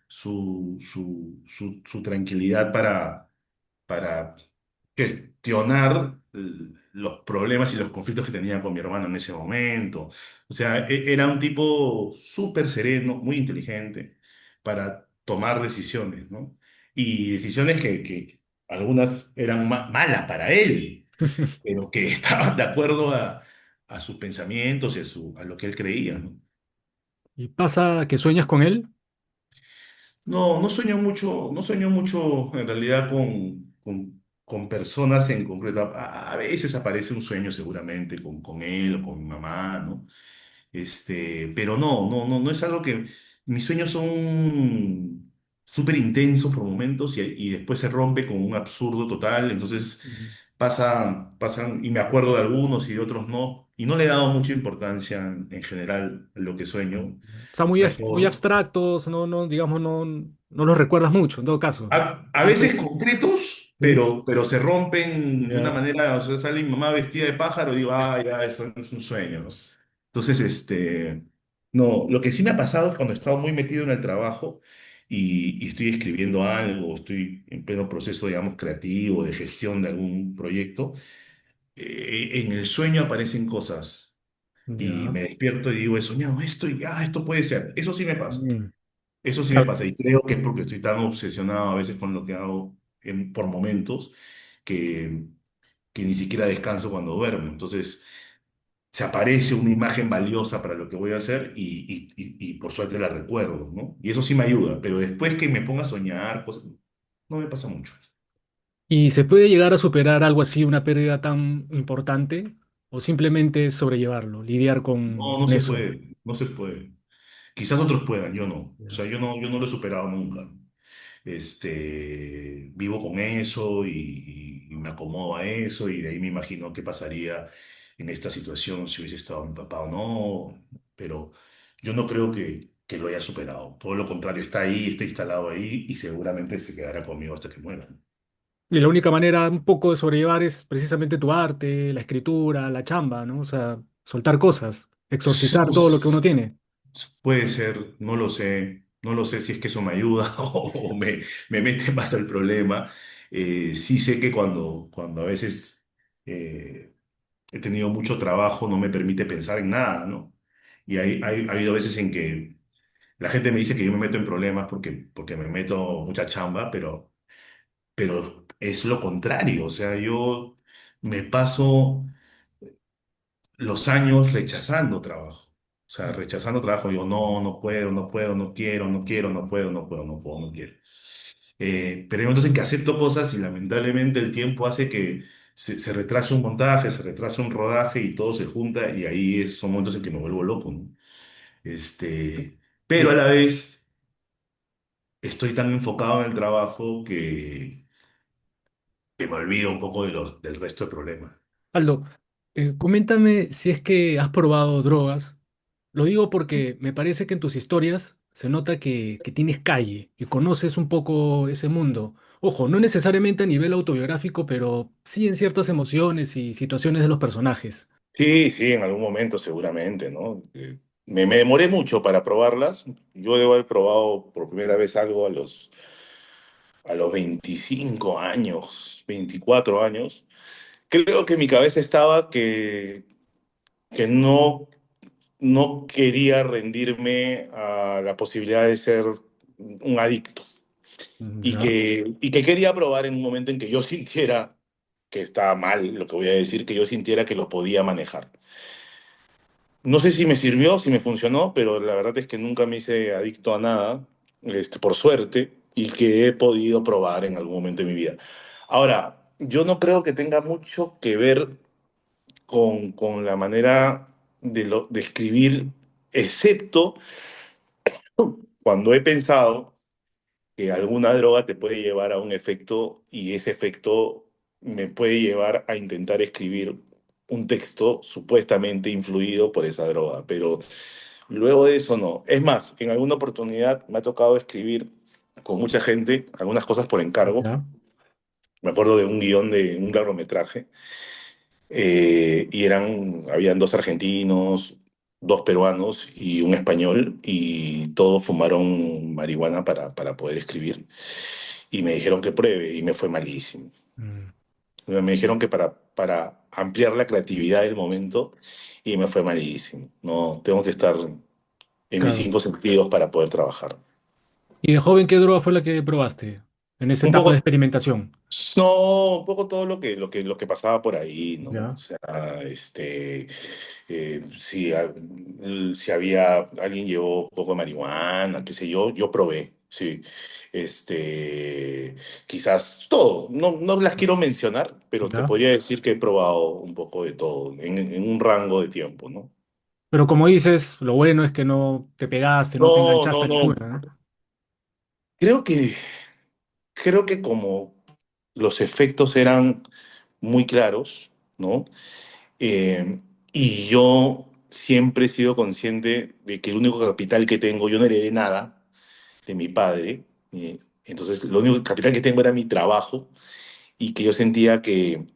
su tranquilidad para gestionar los problemas y los conflictos que tenía con mi hermano en ese momento. O sea, era un tipo súper sereno, muy inteligente para tomar decisiones, ¿no? Y decisiones que algunas eran malas para él, pero que estaban de acuerdo a sus pensamientos y a lo que él creía, ¿no?
¿Y pasa que sueñas con él?
No, no sueño mucho en realidad con personas en concreto. A veces aparece un sueño seguramente con él o con mi mamá, ¿no? Pero no es algo que... Mis sueños son súper intensos por momentos y después se rompe con un absurdo total. Entonces
Ujú.
pasan, y me acuerdo de algunos y de otros no. Y no le he dado mucha importancia en general a lo que sueño.
O sea, muy
Mejor.
abstractos, digamos, no los recuerdas mucho, en todo caso.
A
Siempre,
veces concretos,
sí.
pero se rompen de una
Ya.
manera, o sea, sale mi mamá vestida de pájaro y digo, ah, ya, eso no es un sueño, ¿no? Entonces, no, lo que sí me ha pasado es cuando he estado muy metido en el trabajo y estoy escribiendo algo, o estoy en pleno proceso, digamos, creativo, de gestión de algún proyecto, en el sueño aparecen cosas y
Ya.
me despierto y digo, he soñado esto y, esto puede ser. Eso sí me pasa.
Mm.
Eso sí me
Claro.
pasa y creo que es porque estoy tan obsesionado a veces con lo que hago por momentos que, que ni siquiera descanso cuando duermo. Entonces se aparece una imagen valiosa para lo que voy a hacer y por suerte la recuerdo, ¿no? Y eso sí me ayuda, pero después que me ponga a soñar, cosas, no me pasa mucho.
¿Y se puede llegar a superar algo así, una pérdida tan importante? ¿O simplemente sobrellevarlo, lidiar
No, no
con
se
eso?
puede, no se puede. Quizás otros puedan, yo no. O
Ya.
sea, yo no lo he superado nunca. Vivo con eso y me acomodo a eso y de ahí me imagino qué pasaría en esta situación si hubiese estado mi papá o no, pero yo no creo que lo haya superado. Todo lo contrario, está ahí, está instalado ahí y seguramente se quedará conmigo hasta que muera.
Y la única manera un poco de sobrellevar es precisamente tu arte, la escritura, la chamba, ¿no? O sea, soltar cosas, exorcizar todo lo que uno tiene.
Puede ser, no lo sé, no lo sé si es que eso me ayuda o me mete más al problema. Sí sé que cuando a veces he tenido mucho trabajo, no me permite pensar en nada, ¿no? Y ha habido veces en que la gente me dice que yo me meto en problemas porque me meto mucha chamba, pero es lo contrario, o sea, yo me paso los años rechazando trabajo. O sea, rechazando trabajo, digo, no, no puedo, no puedo, no quiero, no quiero, no puedo, no puedo, no puedo, no quiero. Pero hay momentos en que acepto cosas y lamentablemente el tiempo hace que se retrase un montaje, se retrase un rodaje y todo se junta y ahí son momentos en que me vuelvo loco, ¿no? Pero a
Y
la vez estoy tan enfocado en el trabajo que me olvido un poco del resto de problemas.
Aldo, coméntame si es que has probado drogas. Lo digo porque me parece que en tus historias se nota que tienes calle, que conoces un poco ese mundo. Ojo, no necesariamente a nivel autobiográfico, pero sí en ciertas emociones y situaciones de los personajes.
Sí, sí, en algún momento seguramente, ¿no? Me demoré mucho para probarlas. Yo debo haber probado por primera vez algo a los 25 años, 24 años. Creo que mi cabeza estaba que no quería rendirme a la posibilidad de ser un adicto
Ya.
y que quería probar en un momento en que yo sintiera que estaba mal lo que voy a decir, que yo sintiera que lo podía manejar. No sé si me sirvió, si me funcionó, pero la verdad es que nunca me hice adicto a nada, por suerte, y que he podido probar en algún momento de mi vida. Ahora, yo no creo que tenga mucho que ver con la manera de escribir, excepto cuando he pensado que alguna droga te puede llevar a un efecto y ese efecto me puede llevar a intentar escribir un texto supuestamente influido por esa droga, pero luego de eso no. Es más, en alguna oportunidad me ha tocado escribir con mucha gente algunas cosas por encargo.
¿Ya?
Me acuerdo de un guión de un largometraje y habían dos argentinos, dos peruanos y un español y todos fumaron marihuana para poder escribir y me dijeron que pruebe y me fue malísimo.
Mm,
Me dijeron que para ampliar la creatividad del momento y me fue malísimo. No, tengo que estar en mis
claro.
cinco sentidos para poder trabajar.
¿Y de joven qué droga fue la que probaste en esa
Un
etapa de
poco.
experimentación?
No, un poco todo lo que pasaba por ahí, ¿no? O
¿Ya?
sea, si había, alguien llevó un poco de marihuana, qué sé yo probé, sí. Este, quizás todo, no las quiero mencionar, pero te
¿Ya?
podría decir que he probado un poco de todo en un rango de tiempo, ¿no?
Pero como dices, lo bueno es que no te pegaste, no te
No,
enganchaste
no,
a
no.
ninguna, ¿no?
Creo que, creo que como los efectos eran muy claros, ¿no? Eh, y yo siempre he sido consciente de que el único capital que tengo, yo no heredé nada de mi padre, entonces lo único capital que tengo era mi trabajo y que yo sentía que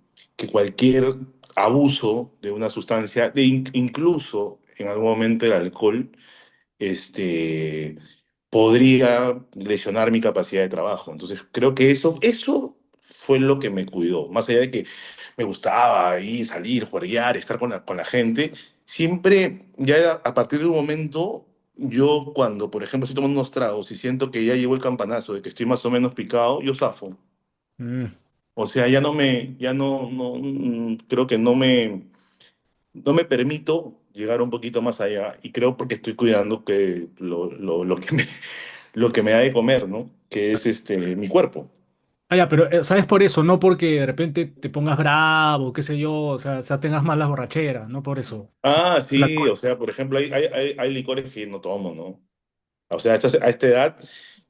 cualquier abuso de una sustancia, incluso en algún momento el alcohol, este, podría lesionar mi capacidad de trabajo. Entonces creo que eso fue lo que me cuidó, más allá de que me gustaba ahí salir, jugar, estar con la gente, siempre, ya a partir de un momento, yo cuando, por ejemplo, estoy tomando unos tragos y siento que ya llegó el campanazo, de que estoy más o menos picado, yo zafo.
Mm.
O sea, ya no, creo que no me permito llegar un poquito más allá y creo porque estoy cuidando que lo que me da de comer, ¿no? Que es mi cuerpo.
Ah, ya, pero ¿sabes por eso? No porque de repente te pongas bravo, qué sé yo, o sea, tengas malas borracheras, no por eso.
Ah,
El
sí, o
alcohol.
sea, por ejemplo, hay licores que no tomo, ¿no? O sea, a esta edad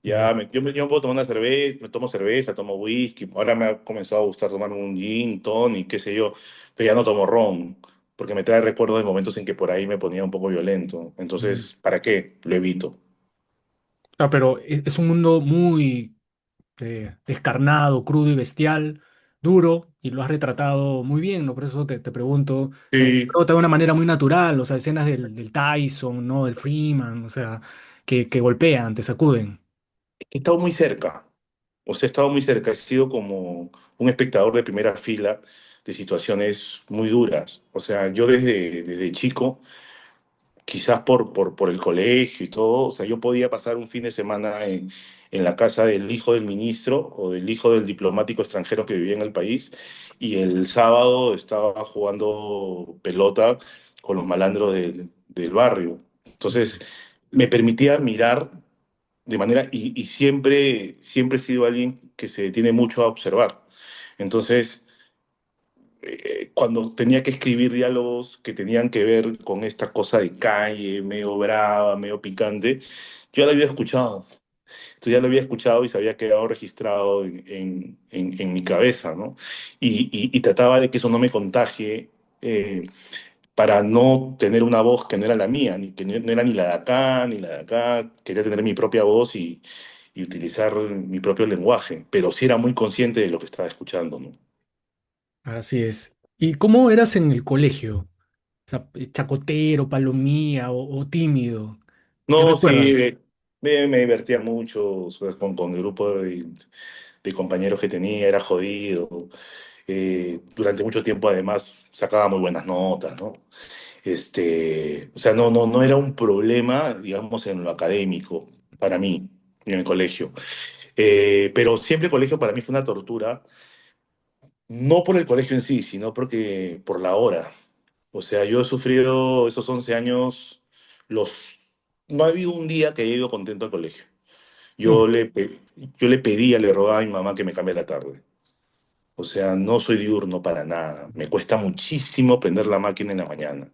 Ya.
yo me puedo tomar una cerveza, me tomo cerveza, tomo whisky, ahora me ha comenzado a gustar tomar un gin, tonic, qué sé yo, pero ya no tomo ron, porque me trae recuerdos de momentos en que por ahí me ponía un poco violento.
Mm.
Entonces, ¿para qué? Lo evito.
Ah, pero es un mundo muy descarnado, crudo y bestial, duro, y lo has retratado muy bien, ¿no? Por eso te pregunto, y lo has
Sí,
retratado de una manera muy natural, o sea, escenas del Tyson, ¿no? Del Freeman, o sea, que golpean, te sacuden.
he estado muy cerca. O sea, he estado muy cerca. He sido como un espectador de primera fila de situaciones muy duras. O sea, yo desde chico, quizás por el colegio y todo, o sea, yo podía pasar un fin de semana en la casa del hijo del ministro o del hijo del diplomático extranjero que vivía en el país y el sábado estaba jugando pelota con los malandros del barrio.
Mm.
Entonces, me permitía mirar de manera, y siempre he sido alguien que se detiene mucho a observar. Entonces, cuando tenía que escribir diálogos que tenían que ver con esta cosa de calle, medio brava, medio picante, yo ya lo había escuchado. Entonces ya lo había escuchado y se había quedado registrado en mi cabeza, ¿no? Y trataba de que eso no me contagie para no tener una voz que no era la mía, ni que no era ni la de acá, ni la de acá. Quería tener mi propia voz y utilizar mi propio lenguaje, pero sí era muy consciente de lo que estaba escuchando, ¿no?
Así es. ¿Y cómo eras en el colegio? O sea, chacotero, palomía o tímido. ¿Qué
No, sí,
recuerdas?
me divertía mucho, o sea, con el grupo de compañeros que tenía, era jodido. Durante mucho tiempo además sacaba muy buenas notas, ¿no? O sea, no era un problema, digamos, en lo académico para mí, en el colegio. Pero siempre el colegio para mí fue una tortura, no por el colegio en sí, sino por la hora. O sea, yo he sufrido esos 11 años, los... no ha habido un día que haya ido contento al colegio.
Mm.
Yo le pedía, le rogaba a mi mamá que me cambie la tarde. O sea, no soy diurno para nada. Me cuesta muchísimo prender la máquina en la mañana.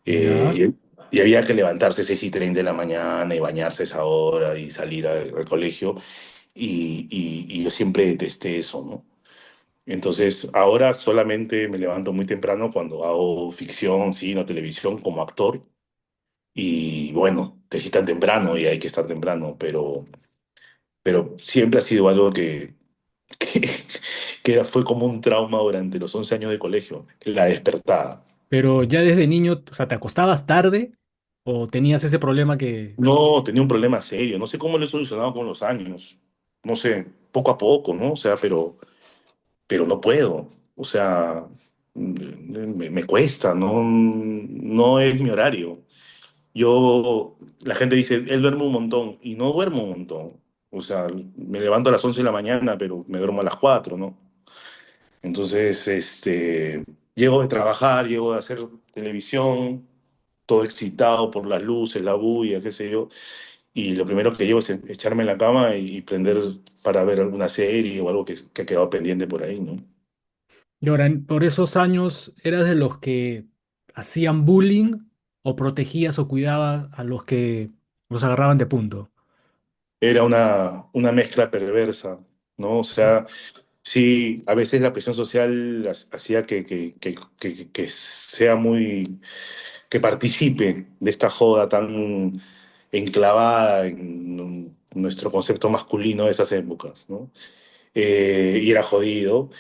Ya.
Y había que levantarse 6:30 de la mañana y bañarse a esa hora y salir al colegio. Y yo siempre detesté eso, ¿no? Entonces, ahora solamente me levanto muy temprano cuando hago ficción, cine o televisión como actor. Y bueno, te citan temprano y hay que estar temprano, pero siempre ha sido algo que, fue como un trauma durante los 11 años de colegio, la despertada.
Pero ya desde niño, o sea, ¿te acostabas tarde o tenías ese problema que...
No, tenía un problema serio, no sé cómo lo he solucionado con los años, no sé, poco a poco, ¿no? O sea, pero no puedo, o sea, me cuesta, no, no es mi horario. La gente dice, él duerme un montón, y no duermo un montón. O sea, me levanto a las 11 de la mañana, pero me duermo a las 4, ¿no? Entonces, llego de trabajar, llego de hacer televisión, todo excitado por las luces, la bulla, qué sé yo, y lo primero que llego es echarme en la cama y prender para ver alguna serie o algo que ha quedado pendiente por ahí, ¿no?
Y ahora, por esos años, ¿eras de los que hacían bullying o protegías o cuidabas a los que los agarraban de punto?
Era una mezcla perversa, ¿no? O sea, sí, a veces la presión social hacía que sea muy, que participe de esta joda tan enclavada en nuestro concepto masculino de esas épocas, ¿no? Y era jodido,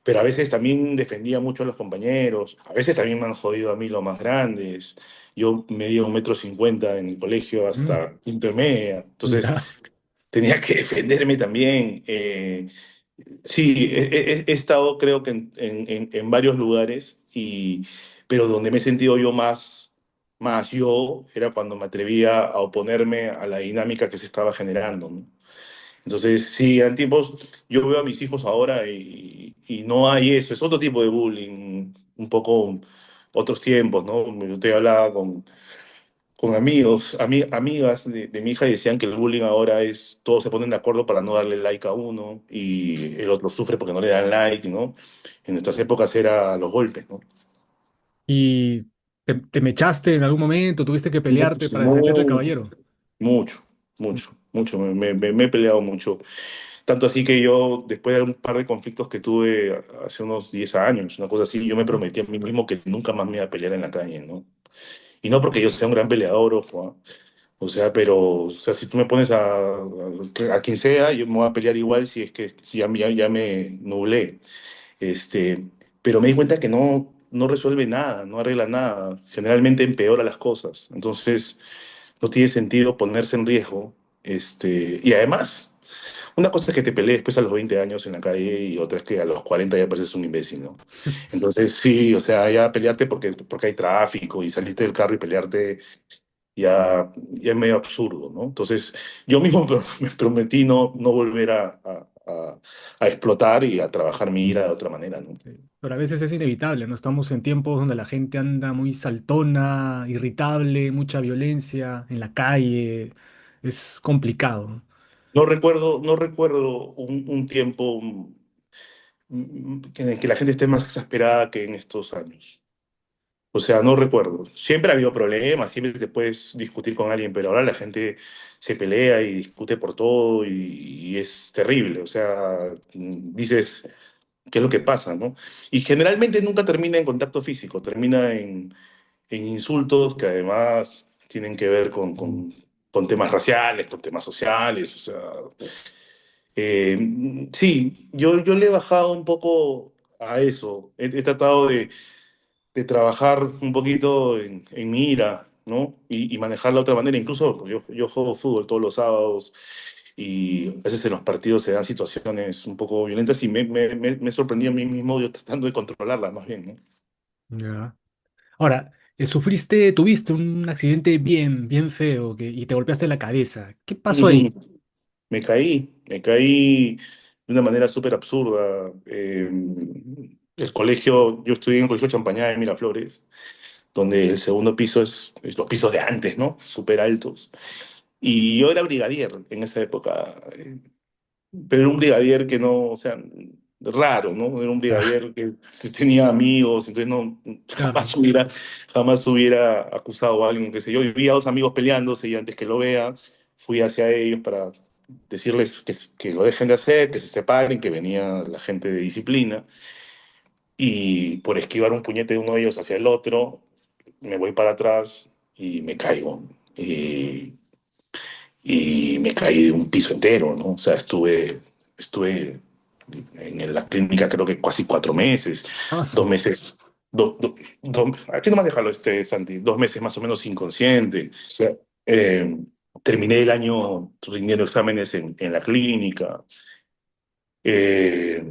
pero a veces también defendía mucho a los compañeros, a veces también me han jodido a mí los más grandes. Yo medía 1,50 m en el colegio
Mm,
hasta quinto de media, entonces
ya.
tenía que defenderme también. Sí, he estado creo que en varios lugares, pero donde me he sentido yo más yo era cuando me atrevía a oponerme a la dinámica que se estaba generando, ¿no? Entonces, sí, en tiempos, yo veo a mis hijos ahora y no hay eso, es otro tipo de bullying, un poco otros tiempos, ¿no? Yo te hablaba con amigos, amigas de mi hija y decían que el bullying ahora es, todos se ponen de acuerdo para no darle like a uno y el otro sufre porque no le dan like, ¿no? En nuestras épocas era los golpes, ¿no?
¿Y te mechaste en algún momento? ¿Tuviste que pelearte
Mucho,
para defenderte el caballero?
mucho, mucho, mucho. Me he peleado mucho. Tanto así que yo, después de un par de conflictos que tuve hace unos 10 años, una cosa así, yo me prometí a mí mismo que nunca más me iba a pelear en la calle, ¿no? Y no porque yo sea un gran peleador, ojo, ¿ah? O sea, pero, o sea, si tú me pones a quien sea, yo me voy a pelear igual si es que si ya me nublé. Este, pero me di cuenta que no resuelve nada, no arregla nada. Generalmente empeora las cosas. Entonces, no tiene sentido ponerse en riesgo. Y además, una cosa es que te pelees después a los 20 años en la calle y otra es que a los 40 ya pareces un imbécil, ¿no? Entonces, sí, o sea, ya pelearte porque hay tráfico y saliste del carro y pelearte ya es medio absurdo, ¿no? Entonces, yo mismo me prometí no volver a explotar y a trabajar mi ira de otra manera, ¿no?
Sí. Pero a veces es inevitable, ¿no? Estamos en tiempos donde la gente anda muy saltona, irritable, mucha violencia en la calle. Es complicado.
No recuerdo un tiempo en el que la gente esté más exasperada que en estos años. O sea, no recuerdo. Siempre ha habido problemas, siempre te puedes discutir con alguien, pero ahora la gente se pelea y discute por todo y es terrible. O sea, dices, ¿qué es lo que pasa, no? Y generalmente nunca termina en contacto físico, termina en insultos que además tienen que ver
Mm.
con temas raciales, con temas sociales. O sea, sí, yo le he bajado un poco a eso. He tratado de trabajar un poquito en mi ira, ¿no? Y manejarla de otra manera. Incluso pues, yo juego fútbol todos los sábados y a veces en los partidos se dan situaciones un poco violentas y me sorprendí a mí mismo yo tratando de controlarlas más bien, ¿no?
Ya. Ahora, tuviste un accidente bien, bien feo y te golpeaste la cabeza. ¿Qué pasó ahí?
Ujú. Me caí de una manera súper absurda. El colegio, yo estudié en el colegio Champañá de Miraflores, donde el segundo piso es los pisos de antes, ¿no? Súper altos. Y yo era brigadier en esa época, pero era un brigadier que no, o sea, raro, ¿no? Era un brigadier que tenía amigos, entonces no,
Claro.
jamás hubiera acusado a alguien, qué sé yo. Y vi a dos amigos peleándose y antes que lo vea, fui hacia ellos para decirles que lo dejen de hacer, que se separen, que venía la gente de disciplina. Y por esquivar un puñete de uno de ellos hacia el otro, me voy para atrás y me caigo. Y, y me caí de un piso entero, ¿no? O sea, estuve en la clínica creo que casi 4 meses, dos
Aso.
meses, aquí nomás déjalo, Santi, 2 meses más o menos inconsciente. O sea, eh, terminé el año rindiendo exámenes en la clínica. Eh,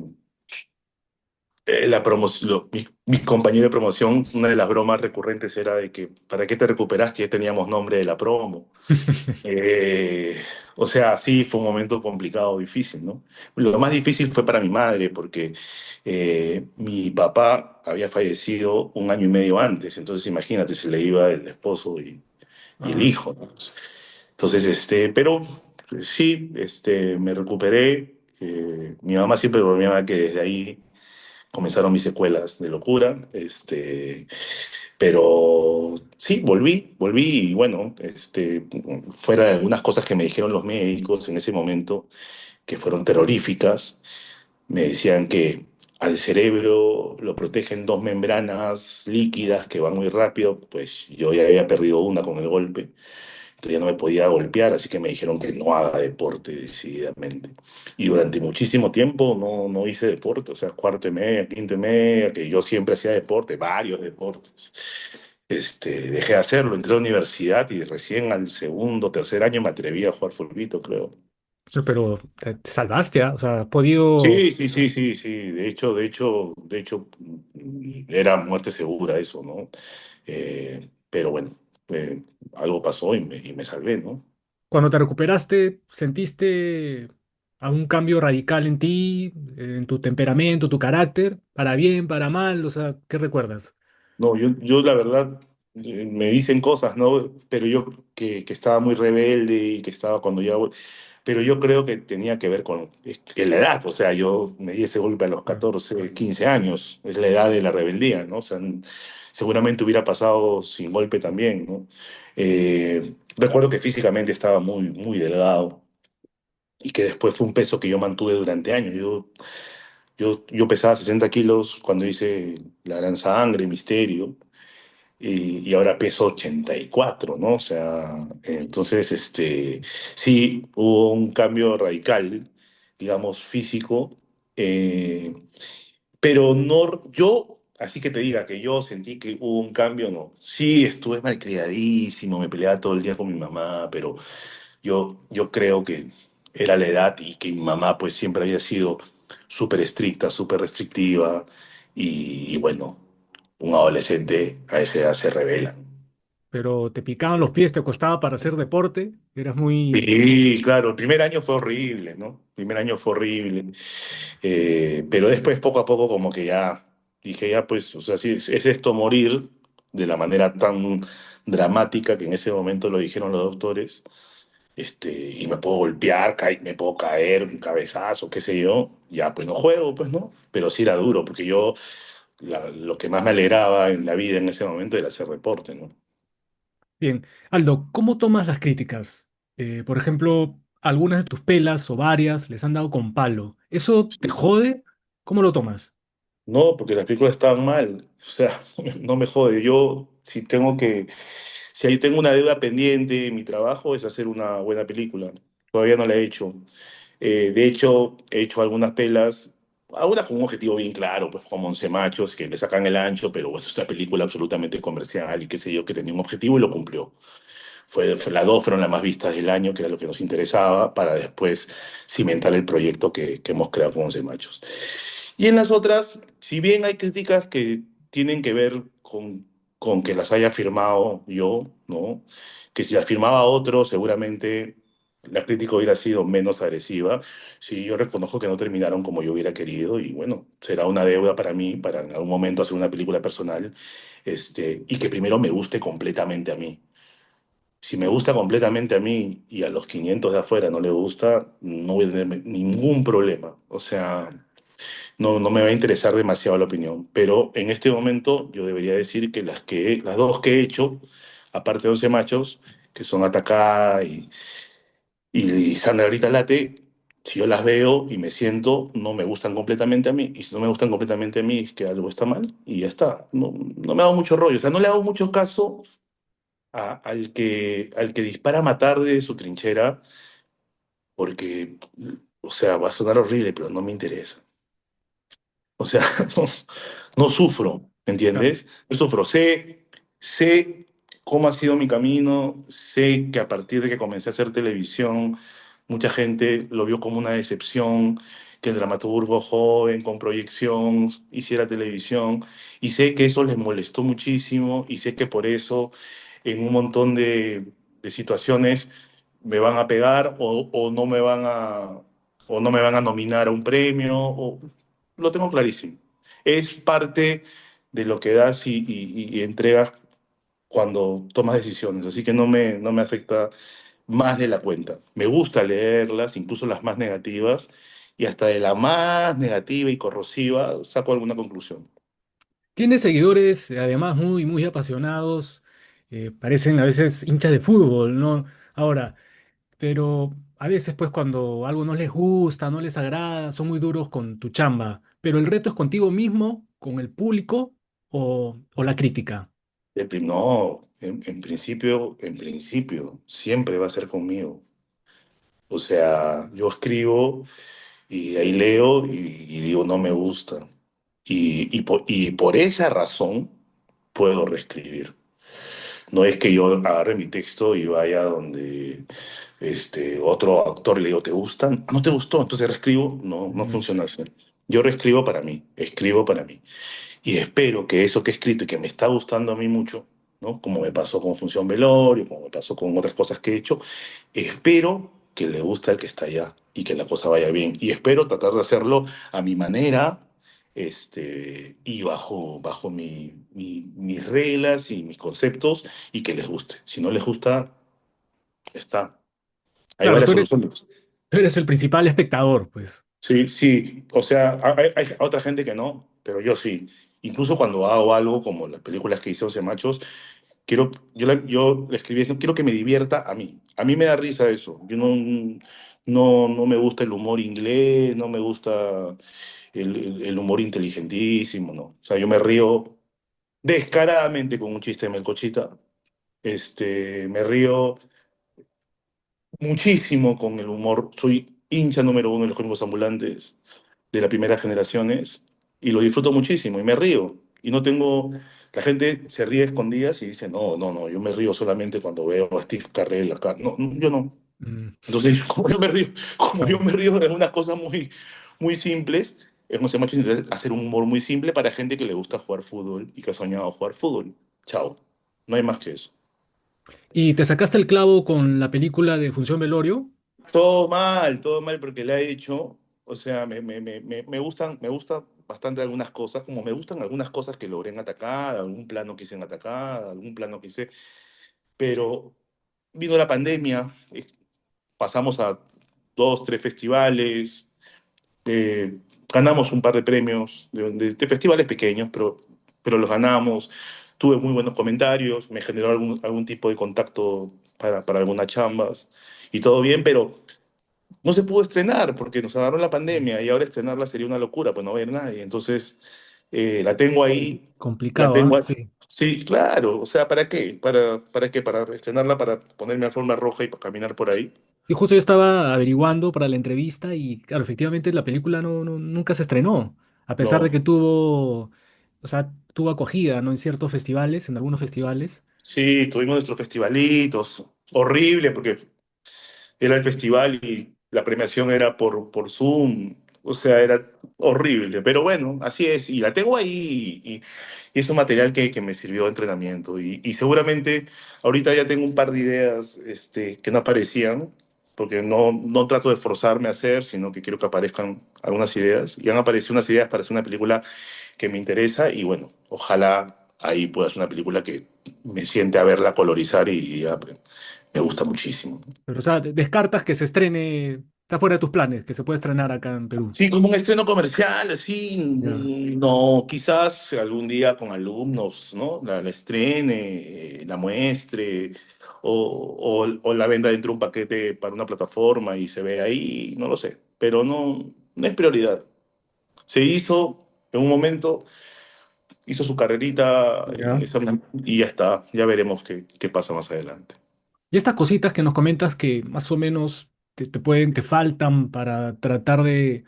la promoción, mis compañeros de promoción, una de las bromas recurrentes era de que, ¿para qué te recuperaste? Ya teníamos nombre de la promo. Eh, o sea, sí, fue un momento complicado, difícil, ¿no? Lo más difícil fue para mi madre, porque mi papá había fallecido un año y medio antes, entonces imagínate, se le iba el esposo y el
Aso.
hijo, ¿no? Entonces, pero sí, me recuperé. Mi mamá siempre bromeaba que desde ahí comenzaron mis secuelas de locura, pero sí, volví y bueno, fuera de algunas cosas que me dijeron los médicos en ese momento, que fueron terroríficas, me decían que al cerebro lo protegen dos membranas líquidas que van muy rápido, pues yo ya había perdido una con el golpe, entonces ya no me podía golpear, así que me dijeron que no haga deporte decididamente. Y durante muchísimo tiempo no hice deporte, o sea, cuarto y media, quinto y media, que yo siempre hacía deporte, varios deportes. Dejé de hacerlo, entré a la universidad y recién al segundo, tercer año me atreví a jugar fulbito, creo.
Pero te salvaste, ¿ah? O sea, has podido.
Sí, sí, sí, sí, sí. De hecho, era muerte segura eso, ¿no? Pero bueno, algo pasó y me salvé, ¿no?
Cuando te recuperaste, ¿sentiste algún cambio radical en ti, en tu temperamento, tu carácter? ¿Para bien, para mal? O sea, ¿qué recuerdas?
No, yo la verdad, me dicen cosas, ¿no? Pero yo que estaba muy rebelde y que estaba cuando ya... Pero yo creo que tenía que ver con que la edad, o sea, yo me di ese golpe a los
Ah.
14 15 años, es la edad de la rebeldía, ¿no? O sea, seguramente hubiera pasado sin golpe también, ¿no? Recuerdo que físicamente estaba muy, muy delgado y que después fue un peso que yo mantuve durante años. Yo pesaba 60 kilos cuando hice la Gran Sangre, Misterio, y ahora peso 84, ¿no? O sea, entonces, sí, hubo un cambio radical, digamos, físico, eh, pero no, yo, así que te diga que yo sentí que hubo un cambio, no. Sí, estuve malcriadísimo, me peleaba todo el día con mi mamá, pero yo creo que era la edad y que mi mamá pues siempre había sido súper estricta, súper restrictiva y bueno, un adolescente a esa edad se revela.
Pero te picaban los pies, te costaba para hacer deporte, eras muy...
Sí, claro, el primer año fue horrible, ¿no? El primer año fue horrible. Pero después poco a poco como que ya dije, ya pues, o sea, si es esto morir de la manera tan dramática que en ese momento lo dijeron los doctores, y me puedo golpear, me puedo caer, un cabezazo, qué sé yo, ya pues no juego, pues no, pero sí era duro, porque yo lo que más me alegraba en la vida en ese momento era hacer reporte, ¿no?
Bien. Aldo, ¿cómo tomas las críticas? Por ejemplo, algunas de tus pelas o varias les han dado con palo. ¿Eso te jode? ¿Cómo lo tomas?
No, porque las películas estaban mal, o sea, no me jode, yo si ahí tengo una deuda pendiente, mi trabajo es hacer una buena película, todavía no la he hecho. De hecho, he hecho algunas pelas, algunas con un objetivo bien claro, pues como Once Machos, que le sacan el ancho, pero pues, es una película absolutamente comercial y qué sé yo, que tenía un objetivo y lo cumplió. Las dos fueron las más vistas del año, que era lo que nos interesaba, para después cimentar el proyecto que hemos creado con Once Machos. Y en las otras, si bien hay críticas que tienen que ver con que las haya firmado yo, ¿no? Que si las firmaba otro, seguramente la crítica hubiera sido menos agresiva. Sí, yo reconozco que no terminaron como yo hubiera querido y bueno, será una deuda para mí, para en algún momento hacer una película personal, y que primero me guste completamente a mí. Si me gusta completamente a mí y a los 500 de afuera no le gusta, no voy a tener ningún problema. O sea, no me va a interesar demasiado la opinión. Pero en este momento yo debería decir que las dos que he hecho, aparte de 11 machos, que son Atacá y Sandra Grita Late, si yo las veo y me siento, no me gustan completamente a mí. Y si no me gustan completamente a mí, es que algo está mal y ya está. No me hago mucho rollo. O sea, no le hago mucho caso al que dispara a matar de su trinchera, porque, o sea, va a sonar horrible, pero no me interesa. O sea, no, no sufro,
Claro.
¿entiendes? No sufro. Sé cómo ha sido mi camino, sé que a partir de que comencé a hacer televisión, mucha gente lo vio como una decepción, que el dramaturgo joven con proyección hiciera televisión, y sé que eso les molestó muchísimo, y sé que por eso en un montón de situaciones me van a pegar o no me van a nominar a un premio, o lo tengo clarísimo. Es parte de lo que das y entregas cuando tomas decisiones, así que no me afecta más de la cuenta. Me gusta leerlas, incluso las más negativas, y hasta de la más negativa y corrosiva saco alguna conclusión.
Tiene seguidores, además, muy, muy apasionados. Parecen a veces hinchas de fútbol, ¿no? Ahora, pero a veces, pues, cuando algo no les gusta, no les agrada, son muy duros con tu chamba. Pero el reto es contigo mismo, con el público o la crítica.
No, en principio, siempre va a ser conmigo. O sea, yo escribo y de ahí leo y digo, no me gusta. Y por esa razón puedo reescribir. No es que yo agarre mi texto y vaya donde otro actor y le digo, ¿te gustan? Ah, ¿no te gustó? Entonces reescribo. No, no
Mm.
funciona así. Yo reescribo para mí, escribo para mí. Y espero que eso que he escrito y que me está gustando a mí mucho, ¿no? Como me pasó con Función Velorio, como me pasó con otras cosas que he hecho, espero que le guste al que está allá y que la cosa vaya bien. Y espero tratar de hacerlo a mi manera, y bajo mis reglas y mis conceptos y que les guste. Si no les gusta, está. Hay
Claro,
varias soluciones.
tú eres el principal espectador, pues.
Sí, sí, o sea, hay otra gente que no, pero yo sí. Incluso cuando hago algo como las películas que hice 11 machos, yo le escribí eso, quiero que me divierta a mí. A mí me da risa eso. Yo no me gusta el humor inglés, no me gusta el humor inteligentísimo, ¿no? O sea, yo me río descaradamente con un chiste de Melcochita. Me río muchísimo con el humor. Soy hincha número uno de los cómicos ambulantes de las primeras generaciones y lo disfruto muchísimo y me río. Y no tengo. La gente se ríe a escondidas y dice, no, no, no, yo me río solamente cuando veo a Steve Carell acá. No, no, yo no.
Mm,
Entonces, como yo
claro.
me río de algunas cosas muy, muy simples, es no sé, mucho interés hacer un humor muy simple para gente que le gusta jugar fútbol y que ha soñado jugar fútbol. Chao. No hay más que eso.
¿Y te sacaste el clavo con la película de Función Velorio?
Todo mal porque la he hecho. O sea, me gustan bastante algunas cosas, como me gustan algunas cosas que logré en Atacada, algún plano que hice en Atacada, algún plano que hice, pero vino la pandemia, pasamos a dos, tres festivales, eh, ganamos un par de premios de festivales pequeños, pero los ganamos. Tuve muy buenos comentarios, me generó algún tipo de contacto para algunas chambas y todo bien, pero no se pudo estrenar porque nos agarró la
Mm.
pandemia y ahora estrenarla sería una locura, pues no va a haber nadie. Entonces, la tengo ahí, la
Complicado,
tengo
¿ah?
ahí.
Sí.
Sí, claro, o sea, ¿para qué? ¿Para qué? ¿Para estrenarla, para ponerme alfombra roja y para caminar por ahí?
Y justo yo estaba averiguando para la entrevista y, claro, efectivamente la película nunca se estrenó, a pesar de
No,
que tuvo, o sea, tuvo acogida, ¿no? En ciertos festivales, en algunos festivales.
sí, tuvimos nuestros festivalitos, horrible, porque era el festival y la premiación era por Zoom, o sea, era horrible, pero bueno, así es, y la tengo ahí y es un material que me sirvió de entrenamiento y seguramente ahorita ya tengo un par de ideas que no aparecían, porque no trato de forzarme a hacer, sino que quiero que aparezcan algunas ideas y han aparecido unas ideas para hacer una película que me interesa y bueno, ojalá ahí pueda ser una película que me siente a verla colorizar y diga, me gusta muchísimo.
Pero, o sea, descartas que se estrene Está fuera de tus planes, que se puede estrenar acá en Perú.
Sí, como un estreno comercial, así,
Ya.
no, quizás algún día con alumnos, ¿no? La estrene, la muestre, o la venda dentro de un paquete para una plataforma y se ve ahí, no lo sé, pero no es prioridad. Se hizo en un momento, hizo su carrerita
Ya.
y ya está, ya veremos qué pasa más adelante.
Y estas cositas que nos comentas que más o menos te faltan para tratar de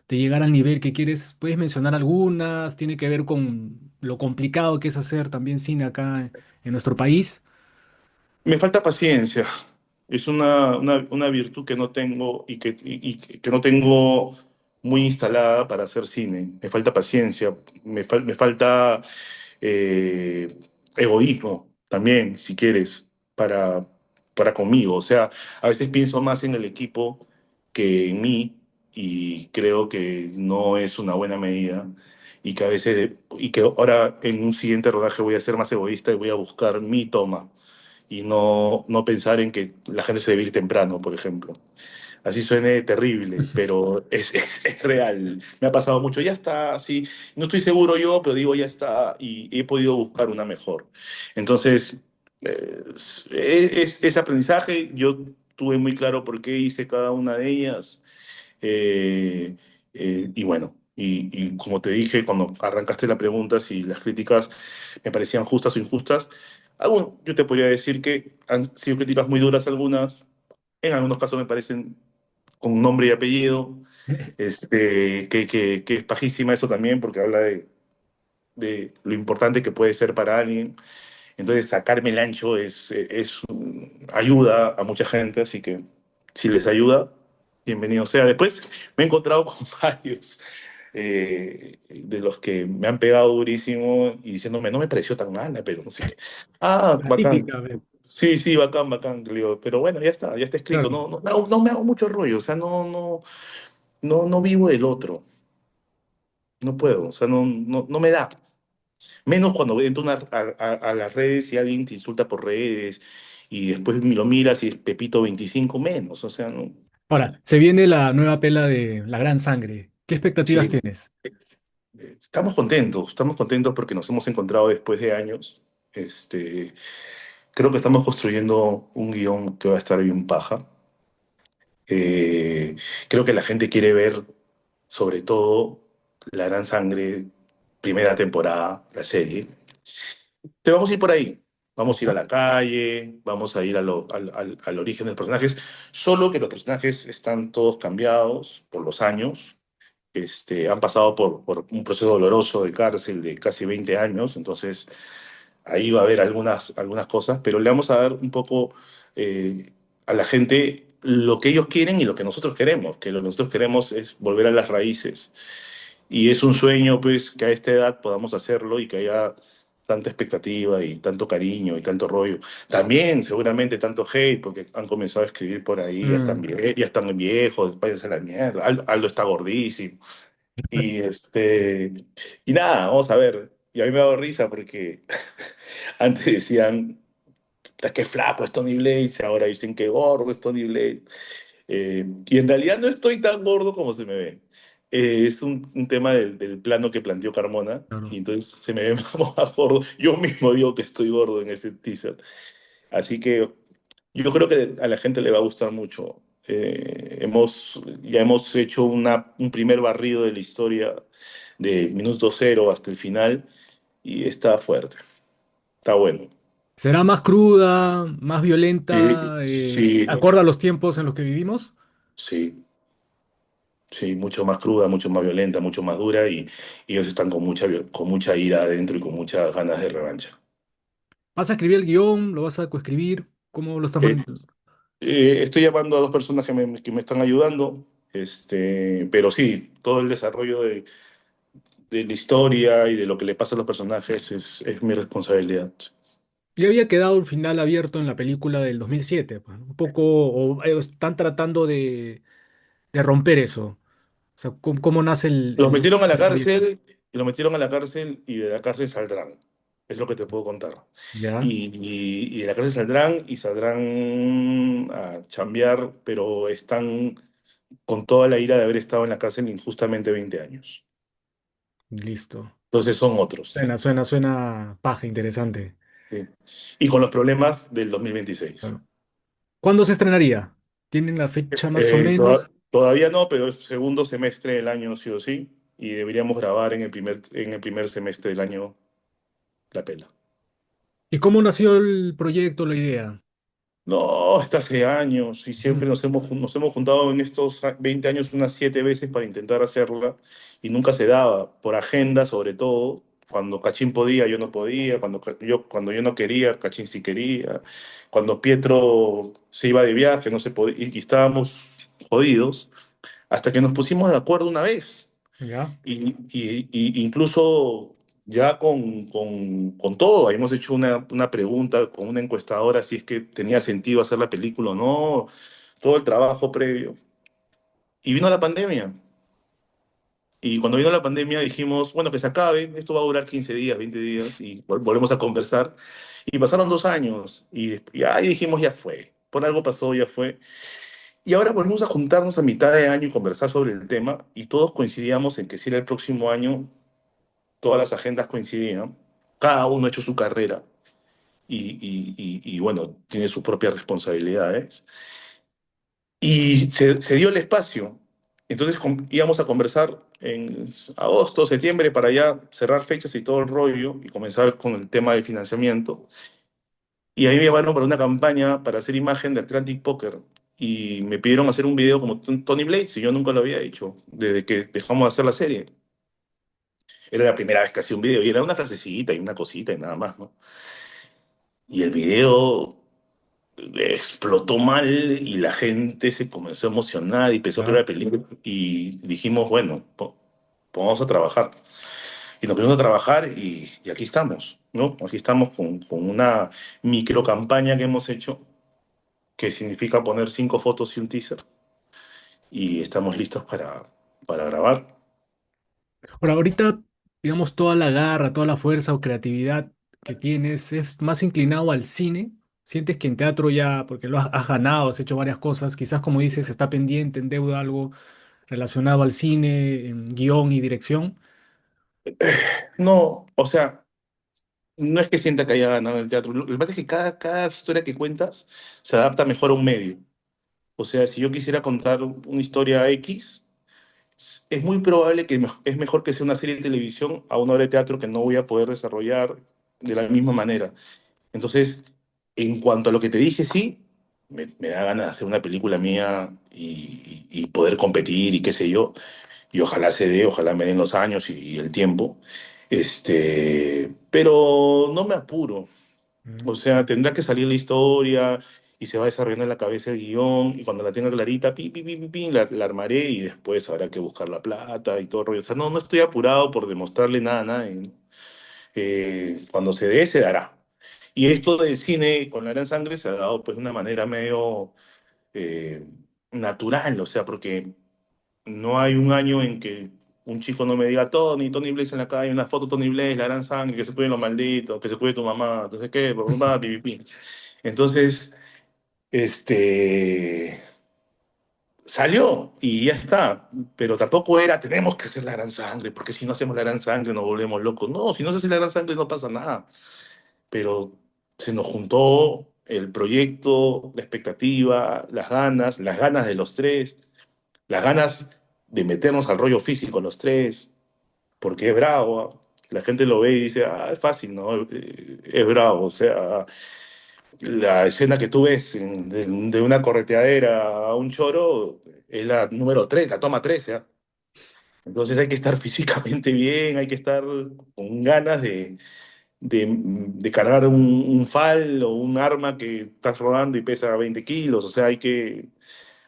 llegar al nivel que quieres, ¿puedes mencionar algunas? ¿Tiene que ver con lo complicado que es hacer también cine acá en nuestro país?
Me falta paciencia. Es una virtud que no tengo y que no tengo muy instalada para hacer cine. Me falta paciencia, me falta eh, egoísmo también, si quieres, para conmigo. O sea, a veces pienso más en el equipo que en mí y creo que no es una buena medida y que a veces, y que ahora en un siguiente rodaje voy a ser más egoísta y voy a buscar mi toma y no pensar en que la gente se debe ir temprano, por ejemplo. Así suene terrible, pero es real. Me ha pasado mucho, ya está, sí, no estoy seguro yo, pero digo, ya está, y he podido buscar una mejor. Entonces, es aprendizaje, yo tuve muy claro por qué hice cada una de ellas, eh, y bueno, y como te dije, cuando arrancaste la pregunta, si las críticas me parecían justas o injustas, yo te podría decir que han sido críticas muy duras algunas, en algunos casos me parecen con nombre y apellido, que es pajísima eso también, porque habla de lo importante que puede ser para alguien. Entonces, sacarme el ancho ayuda a mucha gente, así que si les ayuda, bienvenido sea. Después me he encontrado con varios de los que me han pegado durísimo y diciéndome, no me pareció tan mala, pero no sé qué. Ah,
La
bacán.
típica,
Sí, sí, bacán, bacán. Le digo, pero bueno, ya está escrito.
claro.
No me hago mucho rollo, o sea, no vivo del otro. No puedo, o sea, no me da. Menos cuando entro a las redes y alguien te insulta por redes y después lo miras y es Pepito 25 menos. O sea, no.
Ahora, se viene la nueva pela de La Gran Sangre. ¿Qué expectativas
Sí.
tienes?
Estamos contentos porque nos hemos encontrado después de años. Este, creo que estamos construyendo un guión que va a estar bien paja. Eh, Creo que la gente quiere ver, sobre todo, La Gran Sangre, primera temporada, la serie. Te vamos a ir por ahí. Vamos a ir a la calle, vamos a ir al origen de los personajes, solo que los personajes están todos cambiados por los años, han pasado por un proceso doloroso de cárcel de casi 20 años, entonces ahí va a haber algunas cosas, pero le vamos a dar un poco a la gente lo que ellos quieren y lo que nosotros queremos, que lo que nosotros queremos es volver a las raíces. Y es un sueño, pues, que a esta edad podamos hacerlo y que haya tanta expectativa y tanto cariño y tanto rollo. También, seguramente, tanto hate, porque han comenzado a escribir por ahí,
Mm.
ya están viejos, váyanse a la mierda. Aldo está gordísimo. Y, y nada, vamos a ver. Y a mí me ha dado risa porque antes decían, "Puta, qué flaco es Tony Blade", y ahora dicen que gordo es Tony Blade. Y en realidad no estoy tan gordo como se me ve. Es un tema del plano que planteó Carmona, y
Claro.
entonces se me ve más gordo. Yo mismo digo que estoy gordo en ese teaser. Así que yo creo que a la gente le va a gustar mucho. Ya hemos hecho un primer barrido de la historia de minuto cero hasta el final y está fuerte, está bueno.
¿Será más cruda, más
Sí,
violenta,
sí,
acorde a los tiempos en los que vivimos?
sí. Sí, mucho más cruda, mucho más violenta, mucho más dura y ellos están con mucha ira adentro y con muchas ganas de revancha.
¿Vas a escribir el guión? ¿Lo vas a coescribir? ¿Cómo lo estás
Eh,
manejando?
Estoy llamando a dos personas que me están ayudando, pero sí, todo el desarrollo de la historia y de lo que le pasa a los personajes es mi responsabilidad.
Y había quedado un final abierto en la película del 2007, pues, ¿no? Un poco, o están tratando de romper eso. O sea, ¿cómo nace
Los metieron a la
el proyecto?
cárcel, y los metieron a la cárcel y de la cárcel saldrán. Es lo que te puedo contar.
Ya.
Y de la cárcel saldrán y saldrán a chambear, pero están con toda la ira de haber estado en la cárcel injustamente 20 años.
Listo.
Entonces son otros.
Suena paja, interesante.
¿Sí? Y con los problemas del 2026.
Claro. ¿Cuándo se estrenaría? ¿Tienen la fecha más o menos?
Todavía no, pero es segundo semestre del año sí o sí, y deberíamos grabar en el primer semestre del año la pela.
¿Y cómo nació el proyecto, la idea?
No, está hace años y
Ujú.
siempre nos hemos juntado en estos 20 años unas 7 veces para intentar hacerla y nunca se daba, por agenda sobre todo. Cuando Cachín podía, yo no podía. Cuando yo no quería, Cachín sí quería. Cuando Pietro se iba de viaje, no se podía, y estábamos jodidos, hasta que nos pusimos de acuerdo una vez.
¿Ya?
Y incluso ya con todo, hemos hecho una pregunta con una encuestadora si es que tenía sentido hacer la película o no, todo el trabajo previo. Y vino la pandemia. Y cuando vino la pandemia dijimos, bueno, que se acabe, esto va a durar 15 días, 20 días, y volvemos a conversar. Y pasaron 2 años, y ahí dijimos, ya fue, por algo pasó, ya fue. Y ahora volvemos a juntarnos a mitad de año y conversar sobre el tema, y todos coincidíamos en que si era el próximo año, todas las agendas coincidían, cada uno ha hecho su carrera y, bueno, tiene sus propias responsabilidades. Y se dio el espacio. Entonces íbamos a conversar en agosto, septiembre, para ya cerrar fechas y todo el rollo y comenzar con el tema del financiamiento. Y ahí me llamaron para una campaña para hacer imagen de Atlantic Poker. Y me pidieron hacer un video como Tony Blades, y yo nunca lo había hecho desde que dejamos de hacer la serie. Era la primera vez que hacía un video y era una frasecita y una cosita y nada más, ¿no? Y el video explotó mal y la gente se comenzó a emocionar y empezó a ver
¿Ya?
la película y dijimos, bueno, vamos a trabajar. Y nos pusimos a trabajar y aquí estamos, ¿no? Aquí estamos con una micro campaña que hemos hecho, que significa poner 5 fotos y un teaser, y estamos listos para grabar.
Ahora, ahorita, digamos, toda la garra, toda la fuerza o creatividad que tienes es más inclinado al cine. Sientes que en teatro ya, porque has ganado, has hecho varias cosas, quizás como dices, está pendiente, en deuda algo relacionado al cine, en guión y dirección.
No, o sea, no es que sienta que haya ganado el teatro. Lo que pasa es que cada historia que cuentas se adapta mejor a un medio. O sea, si yo quisiera contar una historia X, es muy probable que es mejor que sea una serie de televisión a una obra de teatro que no voy a poder desarrollar de la misma manera. Entonces, en cuanto a lo que te dije, sí, me da ganas de hacer una película mía y poder competir y qué sé yo. Y ojalá se dé, ojalá me den los años y el tiempo. Pero no me apuro.
Mm.
O sea, tendrá que salir la historia y se va desarrollando en la cabeza el guión y cuando la tenga clarita, la armaré y después habrá que buscar la plata y todo el rollo. O sea, no estoy apurado por demostrarle nada a nadie, ¿no? Cuando se dé, se dará. Y esto del cine con la gran sangre se ha dado pues de una manera medio eh, natural, o sea, porque no hay un año en que un chico no me diga, Tony Blaze en la calle, una foto Tony Blaze, la gran sangre, que se cuiden los malditos, que se cuide tu mamá, entonces qué, papá, pipipi. Entonces, este, salió y ya está, pero tampoco era, tenemos que hacer la gran sangre, porque si no hacemos la gran sangre nos volvemos locos. No, si no se hace la gran sangre no pasa nada, pero se nos juntó el proyecto, la expectativa, las ganas de los tres, las ganas de meternos al rollo físico los tres, porque es bravo. ¿Ah? La gente lo ve y dice, ah, es fácil, ¿no? Es bravo. O sea, la escena que tú ves de una correteadera a un choro es la número 3, la toma 13. ¿Ah? Entonces hay que estar físicamente bien, hay que estar con ganas de cargar un fal o un arma que estás rodando y pesa 20 kilos. O sea, hay que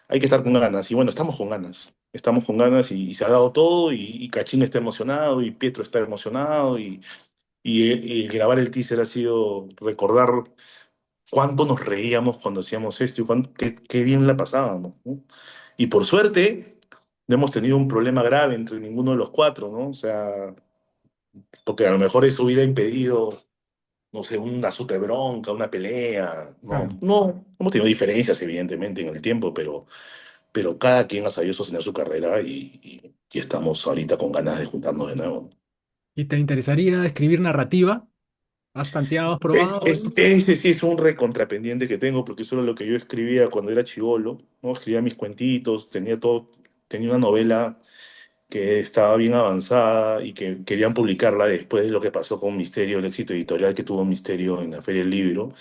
estar con ganas. Y bueno, estamos con ganas. Estamos con ganas y se ha dado todo y Cachín está emocionado y Pietro está emocionado y grabar el teaser ha sido recordar cuánto nos reíamos cuando hacíamos esto y qué bien la pasábamos, ¿no? Y por suerte no hemos tenido un problema grave entre ninguno de los cuatro, ¿no? O sea, porque a lo mejor eso hubiera impedido, no sé, una super bronca, una pelea. No,
Claro.
no, hemos tenido diferencias evidentemente en el tiempo, pero cada quien ha sabido sostener su carrera y estamos ahorita con ganas de juntarnos de nuevo.
¿Y te interesaría escribir narrativa? ¿Has tanteado, has probado eso?
Ese sí es un recontrapendiente que tengo, porque eso era lo que yo escribía cuando era chivolo, ¿no? Escribía mis cuentitos, tenía todo, tenía una novela que estaba bien avanzada y que querían publicarla después de lo que pasó con Misterio, el éxito editorial que tuvo Misterio en la Feria del Libro.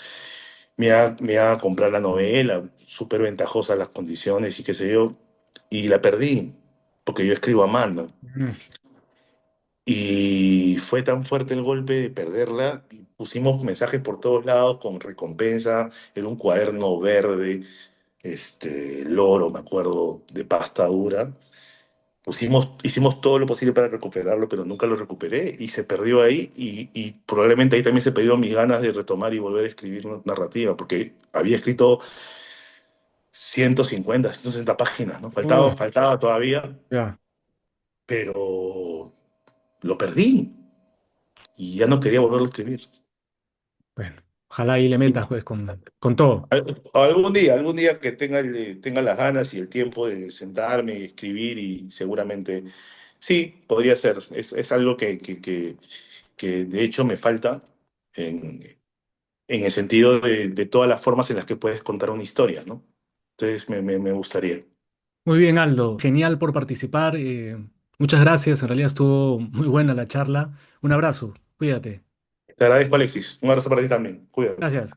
Me iba a comprar la novela, súper ventajosa las condiciones y qué sé yo, y la perdí, porque yo escribo a mano.
Mm.
Y fue tan fuerte el golpe de perderla, y pusimos mensajes por todos lados con recompensa, era un cuaderno verde, loro, me acuerdo, de pasta dura. Hicimos todo lo posible para recuperarlo, pero nunca lo recuperé y se perdió ahí y probablemente ahí también se perdió mis ganas de retomar y volver a escribir una narrativa, porque había escrito 150, 160 páginas, ¿no?
Oh,
Faltaba todavía,
ya.
pero lo perdí y ya no quería volverlo a escribir.
Bueno, ojalá ahí le metas pues con todo.
Algún día que tenga las ganas y el tiempo de sentarme y escribir y seguramente sí, podría ser. Es algo que de hecho me falta en, en el sentido de todas las formas en las que puedes contar una historia, ¿no? Entonces me gustaría.
Muy bien, Aldo. Genial por participar. Muchas gracias. En realidad estuvo muy buena la charla. Un abrazo. Cuídate.
Te agradezco, Alexis. Un abrazo para ti también. Cuídate.
Gracias.